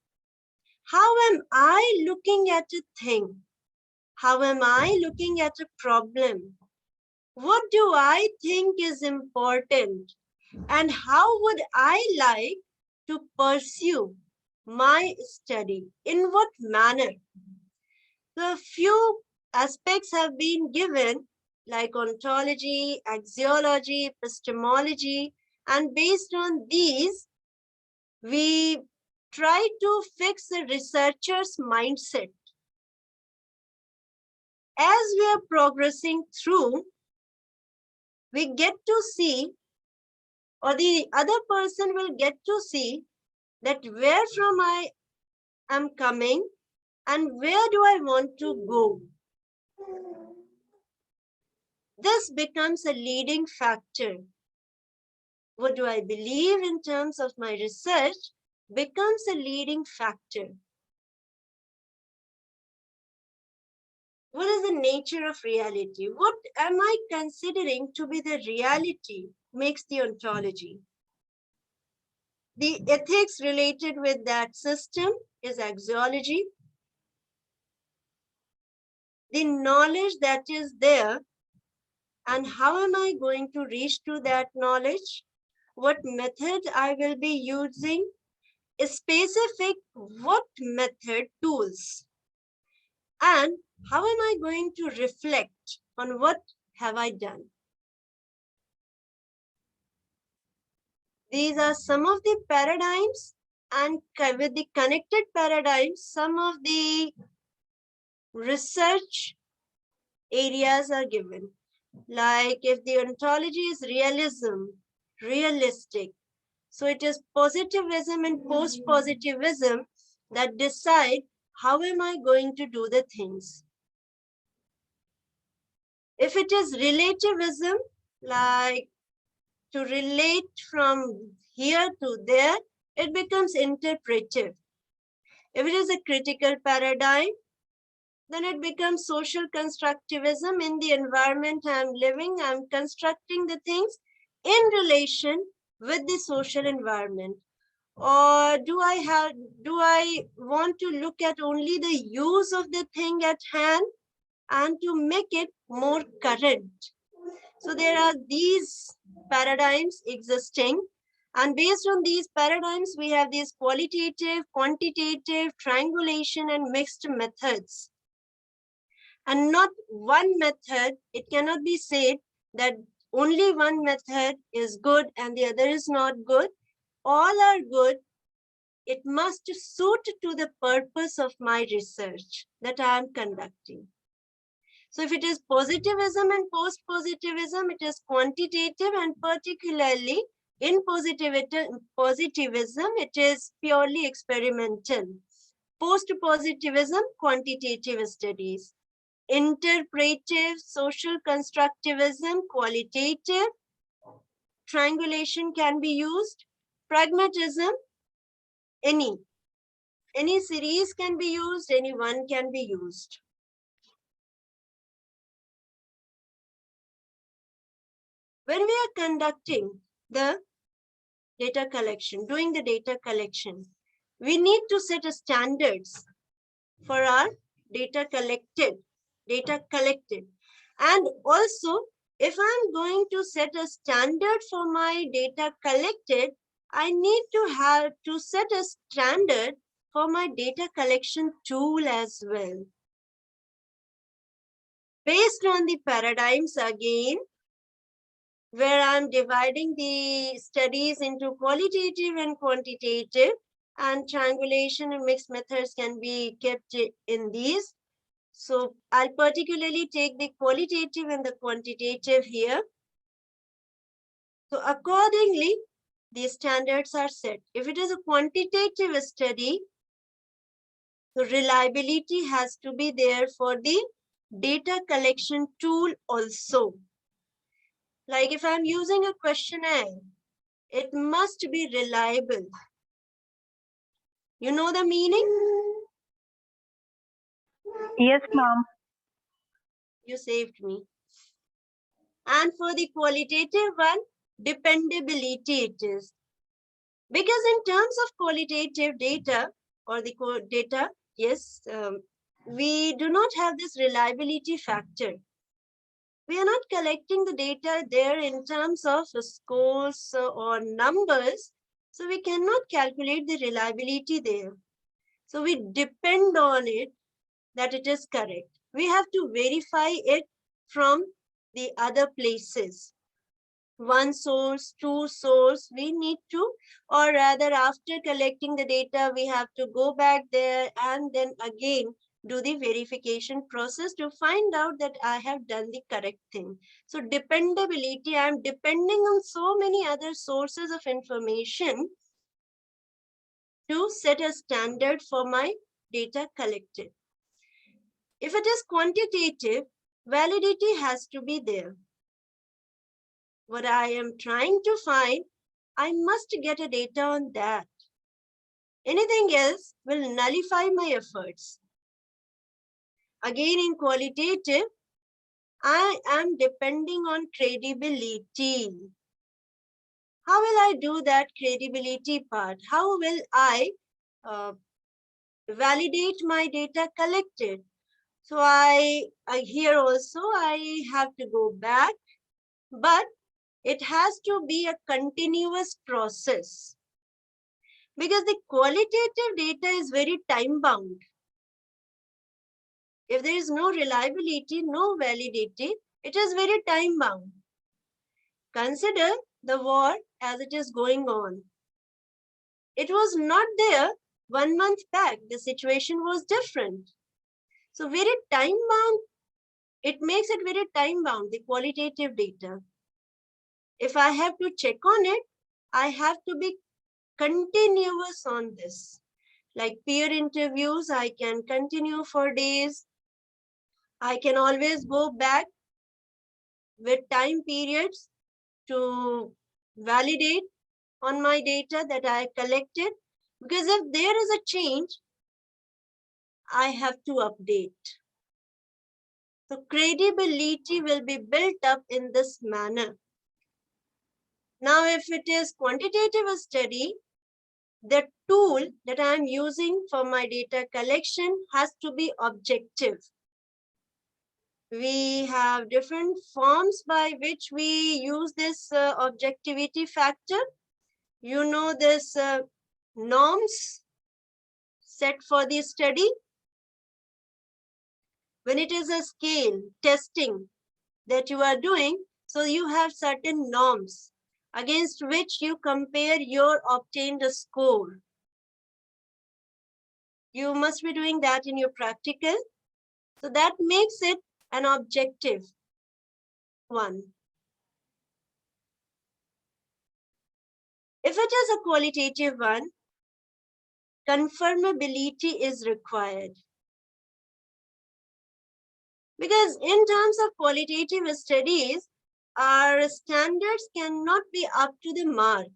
How am I looking at a thing? How am I looking at a problem? What do I think is important? And how would I like to pursue my study? In what manner? The few aspects have been given, like ontology, axiology, epistemology, and based on these, we try to fix the researcher's mindset. As we are progressing through, we get to see, or the other person will get to see, that where from I am coming and where do I want to go. This becomes a leading factor. What do I believe in terms of my research becomes a leading factor. What is the nature of reality? What am I considering to be the reality makes the ontology. The ethics related with that system is axiology. The knowledge that is there, and how am I going to reach to that knowledge? What method I will be using? Specific what method, tools. And how am I going to reflect on what have I done? These are some of the paradigms, and with the connected paradigms, some of the research areas are given. Like if the ontology is realism, realistic, so it is positivism and post-positivism that decide how am I going to do the things. If it is relativism, like to relate from here to there, it becomes interpretive. If it is a critical paradigm, then it becomes social constructivism. In the environment I'm living, I'm constructing the things in relation with the social environment. Or do I want to look at only the use of the thing at hand and to make it more current? So there are these paradigms existing, and based on these paradigms, we have these qualitative, quantitative, triangulation, and mixed methods. And not one method, it cannot be said that only one method is good and the other is not good. All are good. It must suit to the purpose of my research that I am conducting. So if it is positivism and post-positivism, it is quantitative, and particularly in positivism, it is purely experimental. Post-positivism, quantitative studies. Interpretive, social constructivism, qualitative. Triangulation can be used. Pragmatism, any series can be used, any one can be used. When we are conducting the data collection, doing the data collection, we need to set standards for our data collected. And also, if I'm going to set a standard for my data collected, I need to set a standard for my data collection tool as well. Based on the paradigms again, where I'm dividing the studies into qualitative and quantitative, and triangulation and mixed methods can be kept in these. So I'll particularly take the qualitative and the quantitative here. So accordingly, these standards are set. If it is a quantitative study, the reliability has to be there for the data collection tool also. Like if I'm using a questionnaire, it must be reliable. You know the meaning? Yes, ma'am. You saved me. And for the qualitative one, dependability it is. Because in terms of qualitative data or the data, yes, we do not have this reliability factor. We are not collecting the data there in terms of scores or numbers. So we cannot calculate the reliability there. So we depend on it that it is correct. We have to verify it from the other places. One source, two source, we need to, or rather after collecting the data, we have to go back there and then again do the verification process to find out that I have done the correct thing. So dependability, I'm depending on so many other sources of information to set a standard for my data collected. If it is quantitative, validity has to be there. What I am trying to find, I must get a data on that. Anything else will nullify my efforts. Again, in qualitative, I am depending on credibility. How will I do that credibility part? How will I validate my data collected? So here also I have to go back, but it has to be a continuous process because the qualitative data is very time bound. If there is no reliability, no validity, it is very time bound. Consider the war as it is going on. It was not there 1 month back. The situation was different. So very time bound, it makes it very time bound, the qualitative data. If I have to check on it, I have to be continuous on this. Like peer interviews, I can continue for days. I can always go back with time periods to validate on my data that I collected. Because if there is a change, I have to update. So credibility will be built up in this manner. Now, if it is quantitative study, the tool that I am using for my data collection has to be objective. We have different forms by which we use this objectivity factor. You know this norms set for the study. When it is a scale testing that you are doing, so you have certain norms against which you compare your obtained score. You must be doing that in your practical. So that makes it an objective one. If it is a qualitative one, confirmability is required. Because in terms of qualitative studies, our standards cannot be up to the mark.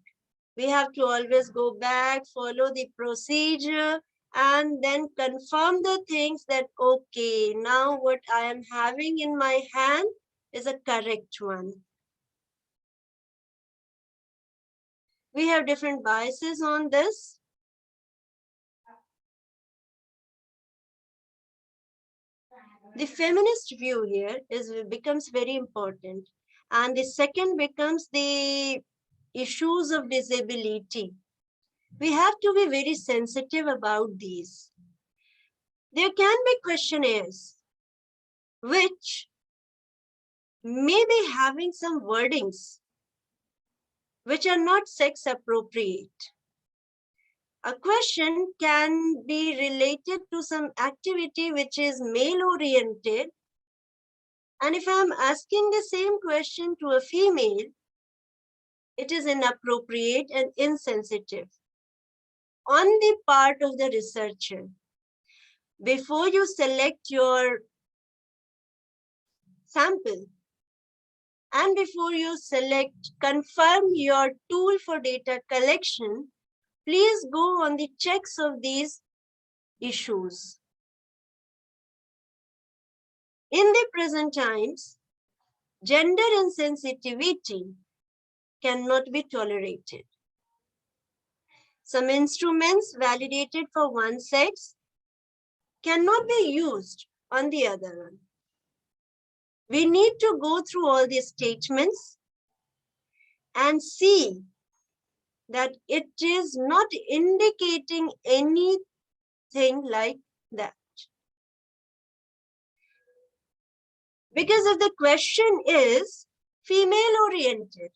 We have to always go back, follow the procedure, and then confirm the things that, okay, now what I am having in my hand is a correct one. We have different biases on this. The feminist view here becomes very important. And the second becomes the issues of disability. We have to be very sensitive about these. There can be questionnaires which may be having some wordings which are not sex appropriate. A question can be related to some activity which is male oriented. And if I'm asking the same question to a female, it is inappropriate and insensitive on the part of the researcher. Before you select your sample and before you confirm your tool for data collection, please go on the checks of these issues. In the present times, gender insensitivity cannot be tolerated. Some instruments validated for one sex cannot be used on the other one. We need to go through all these statements and see that it is not indicating anything like that. Because if the question is female oriented,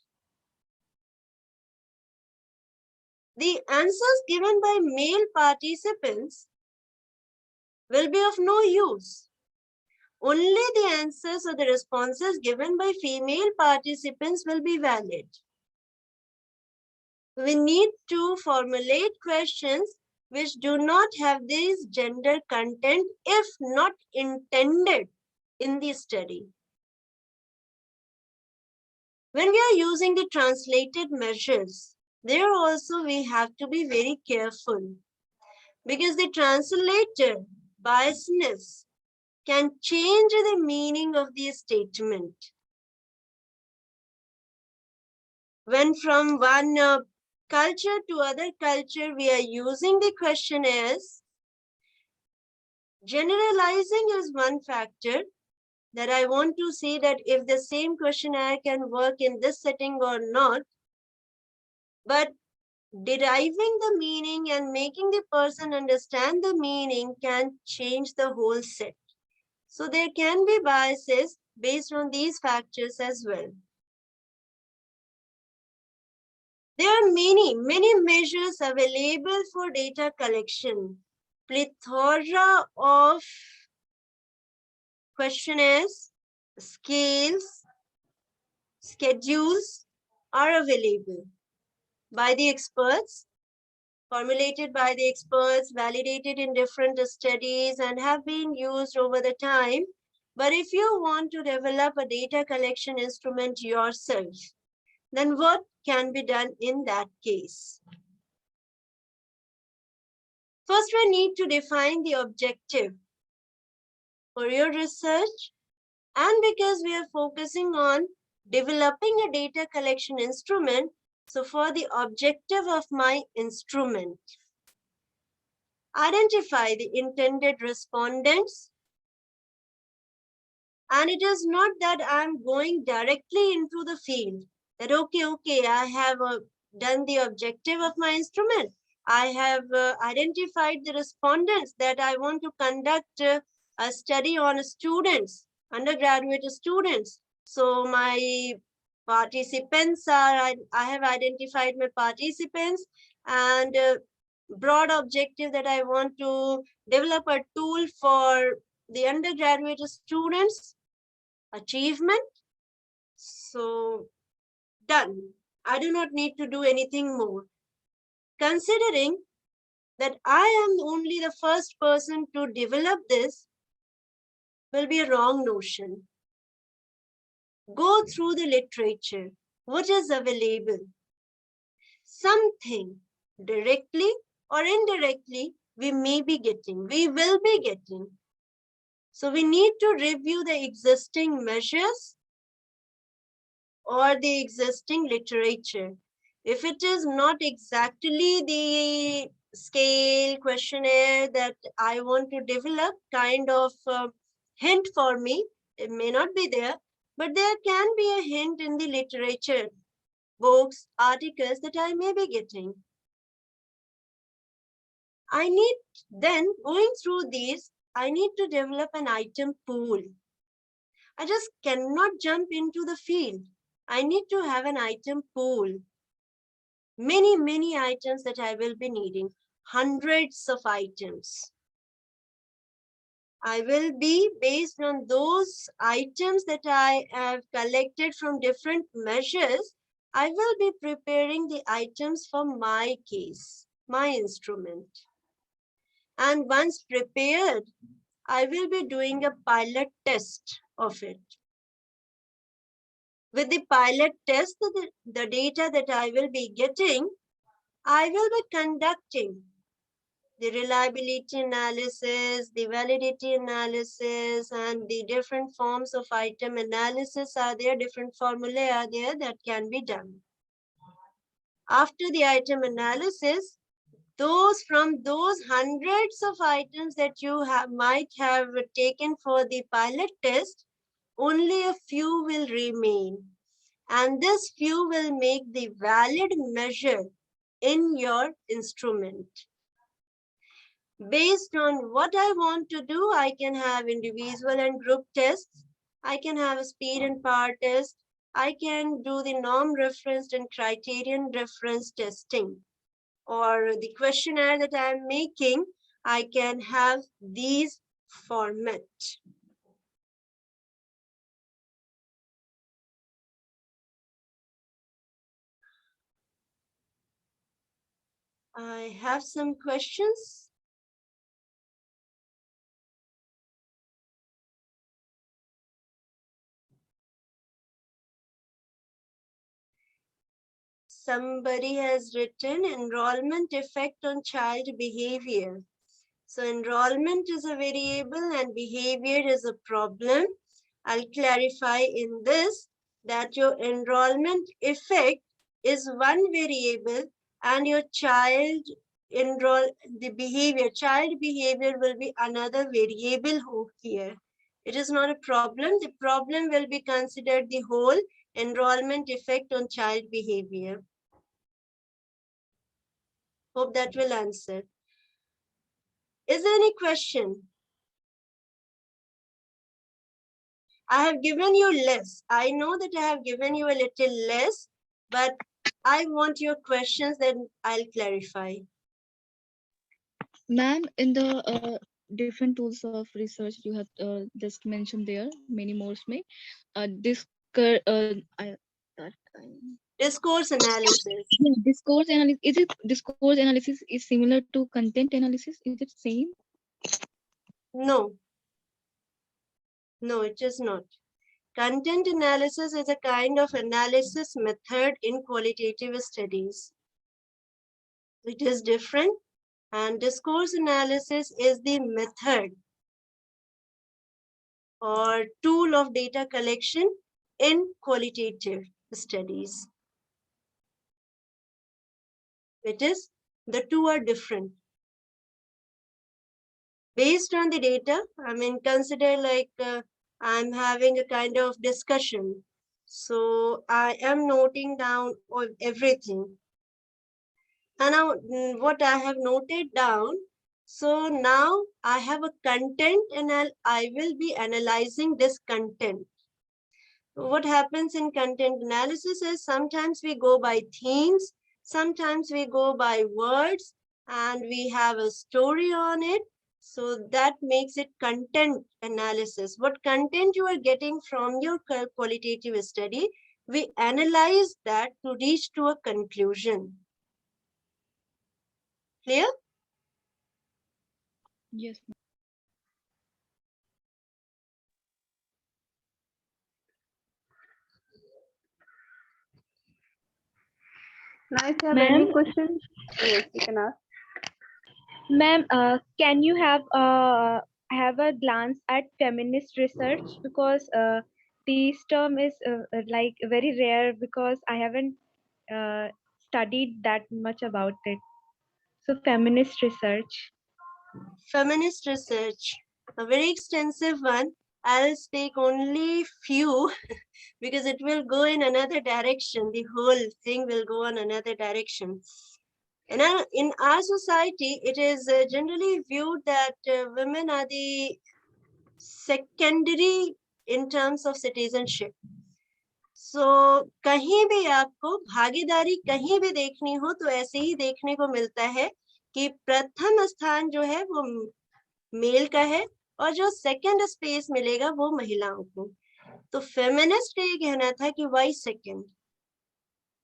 the answers given by male participants will be of no use. Only the answers or the responses given by female participants will be valid. We need to formulate questions which do not have this gender content if not intended in the study. When we are using the translated measures, there also we have to be very careful because the translator biasness can change the meaning of the statement. When from one culture to other culture, we are using the questionnaires. Generalizing is one factor that I want to see that if the same questionnaire can work in this setting or not. But deriving the meaning and making the person understand the meaning can change the whole set. So there can be biases based on these factors as well. There are many measures available for data collection. Plethora of questionnaires, scales, schedules are available by the experts, formulated by the experts, validated in different studies, and have been used over the time But if you want to develop a data collection instrument yourself, then what can be done in that case? First, we need to define the objective for your research. And because we are focusing on developing a data collection instrument, so for the objective of my instrument, identify the intended respondents. And it is not that I'm going directly into the field, that okay, I have done the objective of my instrument. I have identified the respondents that I want to conduct a study on students, undergraduate students. So my participants are, I have identified my participants, and broad objective that I want to develop a tool for the undergraduate students achievement. So done. I do not need to do anything more. Considering that I am only the first person to develop this will be a wrong notion. Go through the literature, what is available. Something directly or indirectly we may be getting, we will be getting. So we need to review the existing measures or the existing literature. If it is not exactly the scale questionnaire that I want to develop, kind of hint for me, it may not be there, but there can be a hint in the literature, books, articles that I may be getting. I need, then going through these, I need to develop an item pool. I just cannot jump into the field. I need to have an item pool. Many items that I will be needing, hundreds of items. I will be, based on those items that I have collected from different measures, I will be preparing the items for my case, my instrument. And once prepared, I will be doing a pilot test of it. With the pilot test, the data that I will be getting, I will be conducting the reliability analysis, the validity analysis, and the different forms of item analysis are there, different formulae are there that can be done. After the item analysis, from those hundreds of items that you might have taken for the pilot test, only a few will remain. And this few will make the valid measure in your instrument. Based on what I want to do, I can have individual and group tests. I can have a speed and power test. I can do the norm referenced and criterion reference testing. Or the questionnaire that I'm making, I can have these format. I have some questions. Somebody has written enrollment effect on child behavior. So enrollment is a variable and behavior is a problem. I'll clarify in this that your enrollment effect is one variable and your child behavior will be another variable here. It is not a problem. The problem will be considered the whole enrollment effect on child behavior. Hope that will answer. Is there any question? I have given you less. I know that I have given you a little less, but I want your questions, then I'll clarify. Ma'am, in the different tools of research you have just mentioned there, many more may, Discourse analysis. discourse analysis. Is it discourse analysis is similar to content analysis? Is it same? No. No, it is not. Content analysis is a kind of analysis method in qualitative studies. It is different, and discourse analysis is the method or tool of data collection in qualitative studies. It is, the two are different. Based on the data, I mean, consider like I'm having a kind of discussion. So I am noting down everything. And now what I have noted down, so now I have a content and I will be analyzing this content. What happens in content analysis is sometimes we go by themes, sometimes we go by words, and we have a story on it. So that makes it content analysis. What content you are getting from your qualitative study, we analyze that to reach to a conclusion. Clear? Yes. Now, if you have any Ma'am, questions, yes, you can ask. ma'am, can you have a glance at feminist research, because this term is like very rare, because I haven't studied that much about it. So feminist research. Feminist research, a very extensive one. I'll take only few because it will go in another direction. The whole thing will go on another direction. And in our society, it is generally viewed that women are the secondary in terms of citizenship. So कहीं भी आपको भागीदारी कहीं भी देखनी हो तो ऐसे ही देखने को मिलता है कि प्रथम स्थान जो है वो मेल का है और जो सेकंड स्पेस मिलेगा वो महिलाओं को. तो फेमिनिस्ट का ये कहना था कि why second,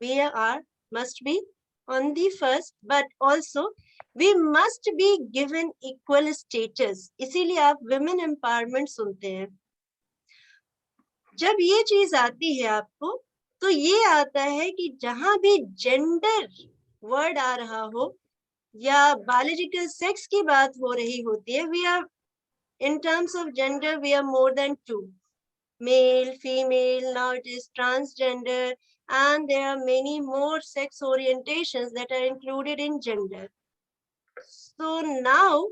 we are must be on the first, but also we must be given equal status. इसीलिए आप women empowerment सुनते हैं. जब ये चीज आती है आपको तो ये आता है कि जहां भी जेंडर वर्ड आ रहा हो या बायोलॉजिकल सेक्स की बात हो रही होती है, we are in terms of gender, we are more than two. Male, female, now it is transgender, and there are many more sex orientations that are included in gender. So now,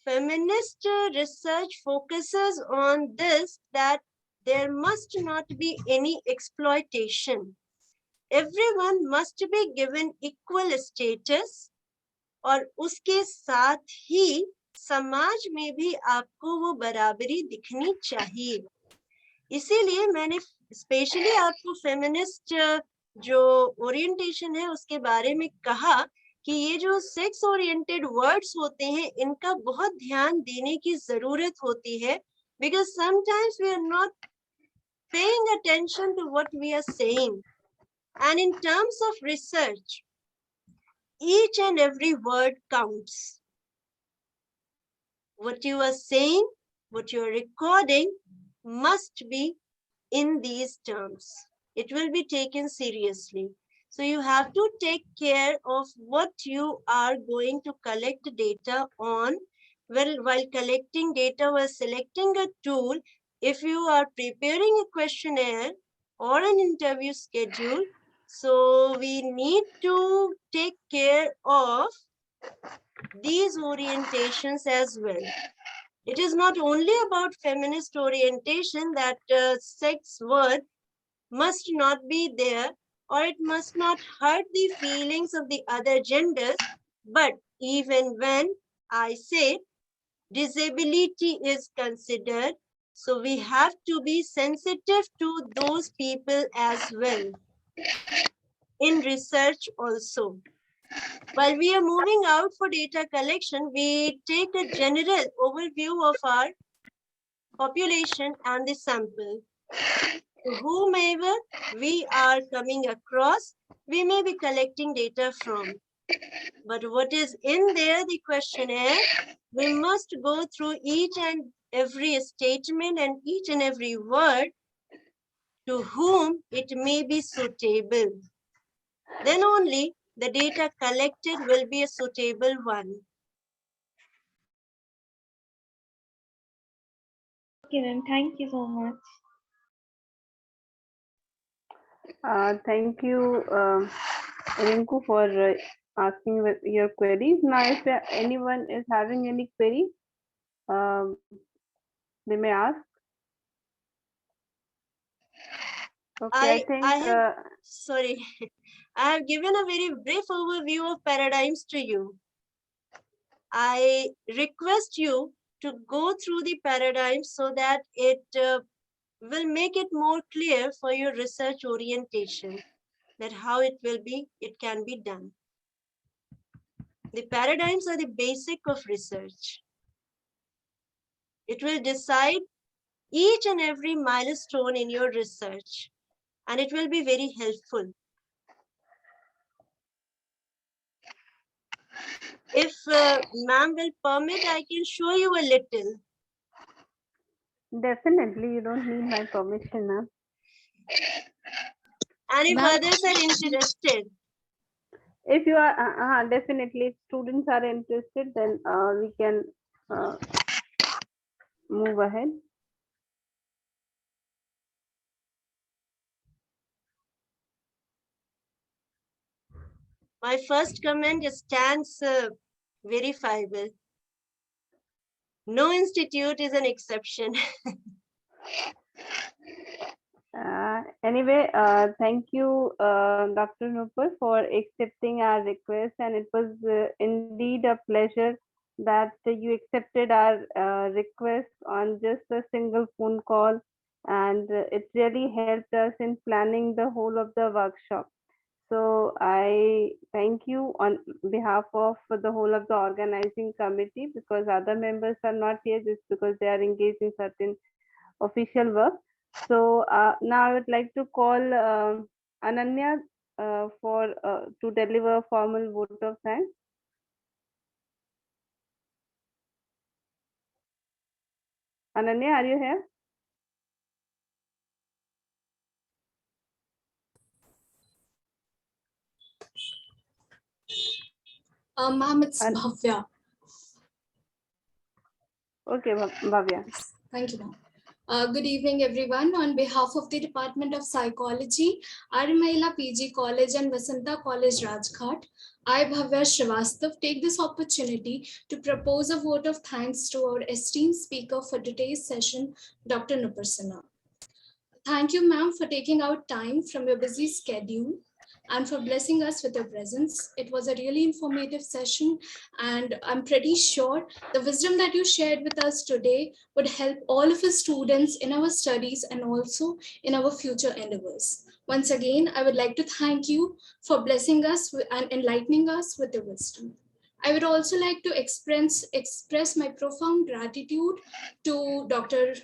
feminist research focuses on this, that there must not be any exploitation. Everyone must be given equal status, और उसके साथ ही समाज में भी आपको वो बराबरी दिखनी चाहिए. इसीलिए मैंने स्पेशली आपको फेमिनिस्ट जो ओरिएंटेशन है उसके बारे में कहा कि ये जो सेक्स ओरिएंटेड वर्ड्स होते हैं इनका बहुत ध्यान देने की जरूरत होती है, because sometimes we are not paying attention to what we are saying. And in terms of research, each and every word counts. What you are saying, what you are recording must be in these terms. It will be taken seriously. So you have to take care of what you are going to collect data on. Well, while collecting data, while selecting a tool, if you are preparing a questionnaire or an interview schedule, so we need to take care of these orientations as well. It is not only about feminist orientation that sex word must not be there or it must not hurt the feelings of the other genders, but even when I say disability is considered, so we have to be sensitive to those people as well in research also. While we are moving out for data collection, we take a general overview of our population and the sample. So whomever we are coming across, we may be collecting data from. But what is in there, the questionnaire, we must go through each and every statement and each and every word to whom it may be suitable. Then only the data collected will be a suitable one. Okay, ma'am. Thank you so much. Thank you, Rinku, for asking your queries. Now, if anyone is having any query, they may ask. Okay, I think. I have, sorry, I have given a very brief overview of paradigms to you. I request you to go through the paradigms so that it will make it more clear for your research orientation, that how it can be done. The paradigms are the basic of research. It will decide each and every milestone in your research, and it will be very helpful. If ma'am will permit, I can show you a little. Definitely, you don't need my permission, ma'am. And if others are interested. If you are, definitely, if students are interested, then we can move ahead. My first comment stands verifiable. No institute is an exception. Anyway, thank you, Dr. Nupur, for accepting our request, and it was indeed a pleasure that you accepted our request on just a single phone call, and it really helped us in planning the whole of the workshop. So I thank you on behalf of the whole of the organizing committee, because other members are not here just because they are engaged in certain official work. So now I would like to call Ananya for to deliver a formal vote of thanks. Ananya, are you here? Ma'am, it's Bhavya. Okay, Bhavya. Thank you, ma'am. Good evening, everyone. On behalf of the Department of Psychology, Armaila PG College and Vasanta College, Rajghat, I, Bhavya Srivastav, take this opportunity to propose a vote of thanks to our esteemed speaker for today's session, Dr. Nupur Sinha. Thank you, ma'am, for taking out time from your busy schedule and for blessing us with your presence. It was a really informative session, and I'm pretty sure the wisdom that you shared with us today would help all of us students in our studies and also in our future endeavors. Once again, I would like to thank you for blessing us and enlightening us with your wisdom. I would also like to express my profound gratitude to Dr.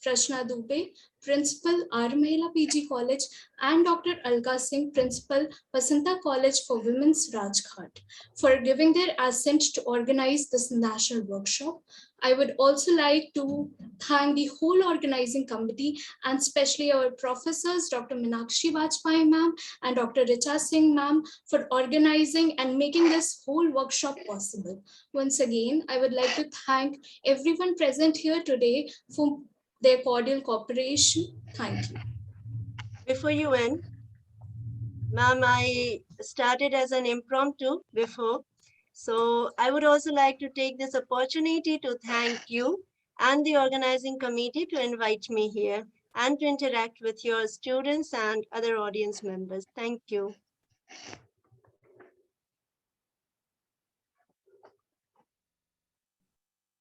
Prashna Dubey, Principal R. Mahila PG College, and Dr. Alka Singh, Principal Vasanta College for Women's Rajghat, for giving their assent to organize this national workshop. I would also like to thank the whole organizing committee and especially our professors, Dr. Minakshi Vajpayee ma'am and Dr. Richa Singh ma'am, for organizing and making this whole workshop possible. Once again, I would like to thank everyone present here today for their cordial cooperation. Thank you. Before you end, ma'am, I started as an impromptu before. So I would also like to take this opportunity to thank you and the organizing committee to invite me here and to interact with your students and other audience members. Thank you.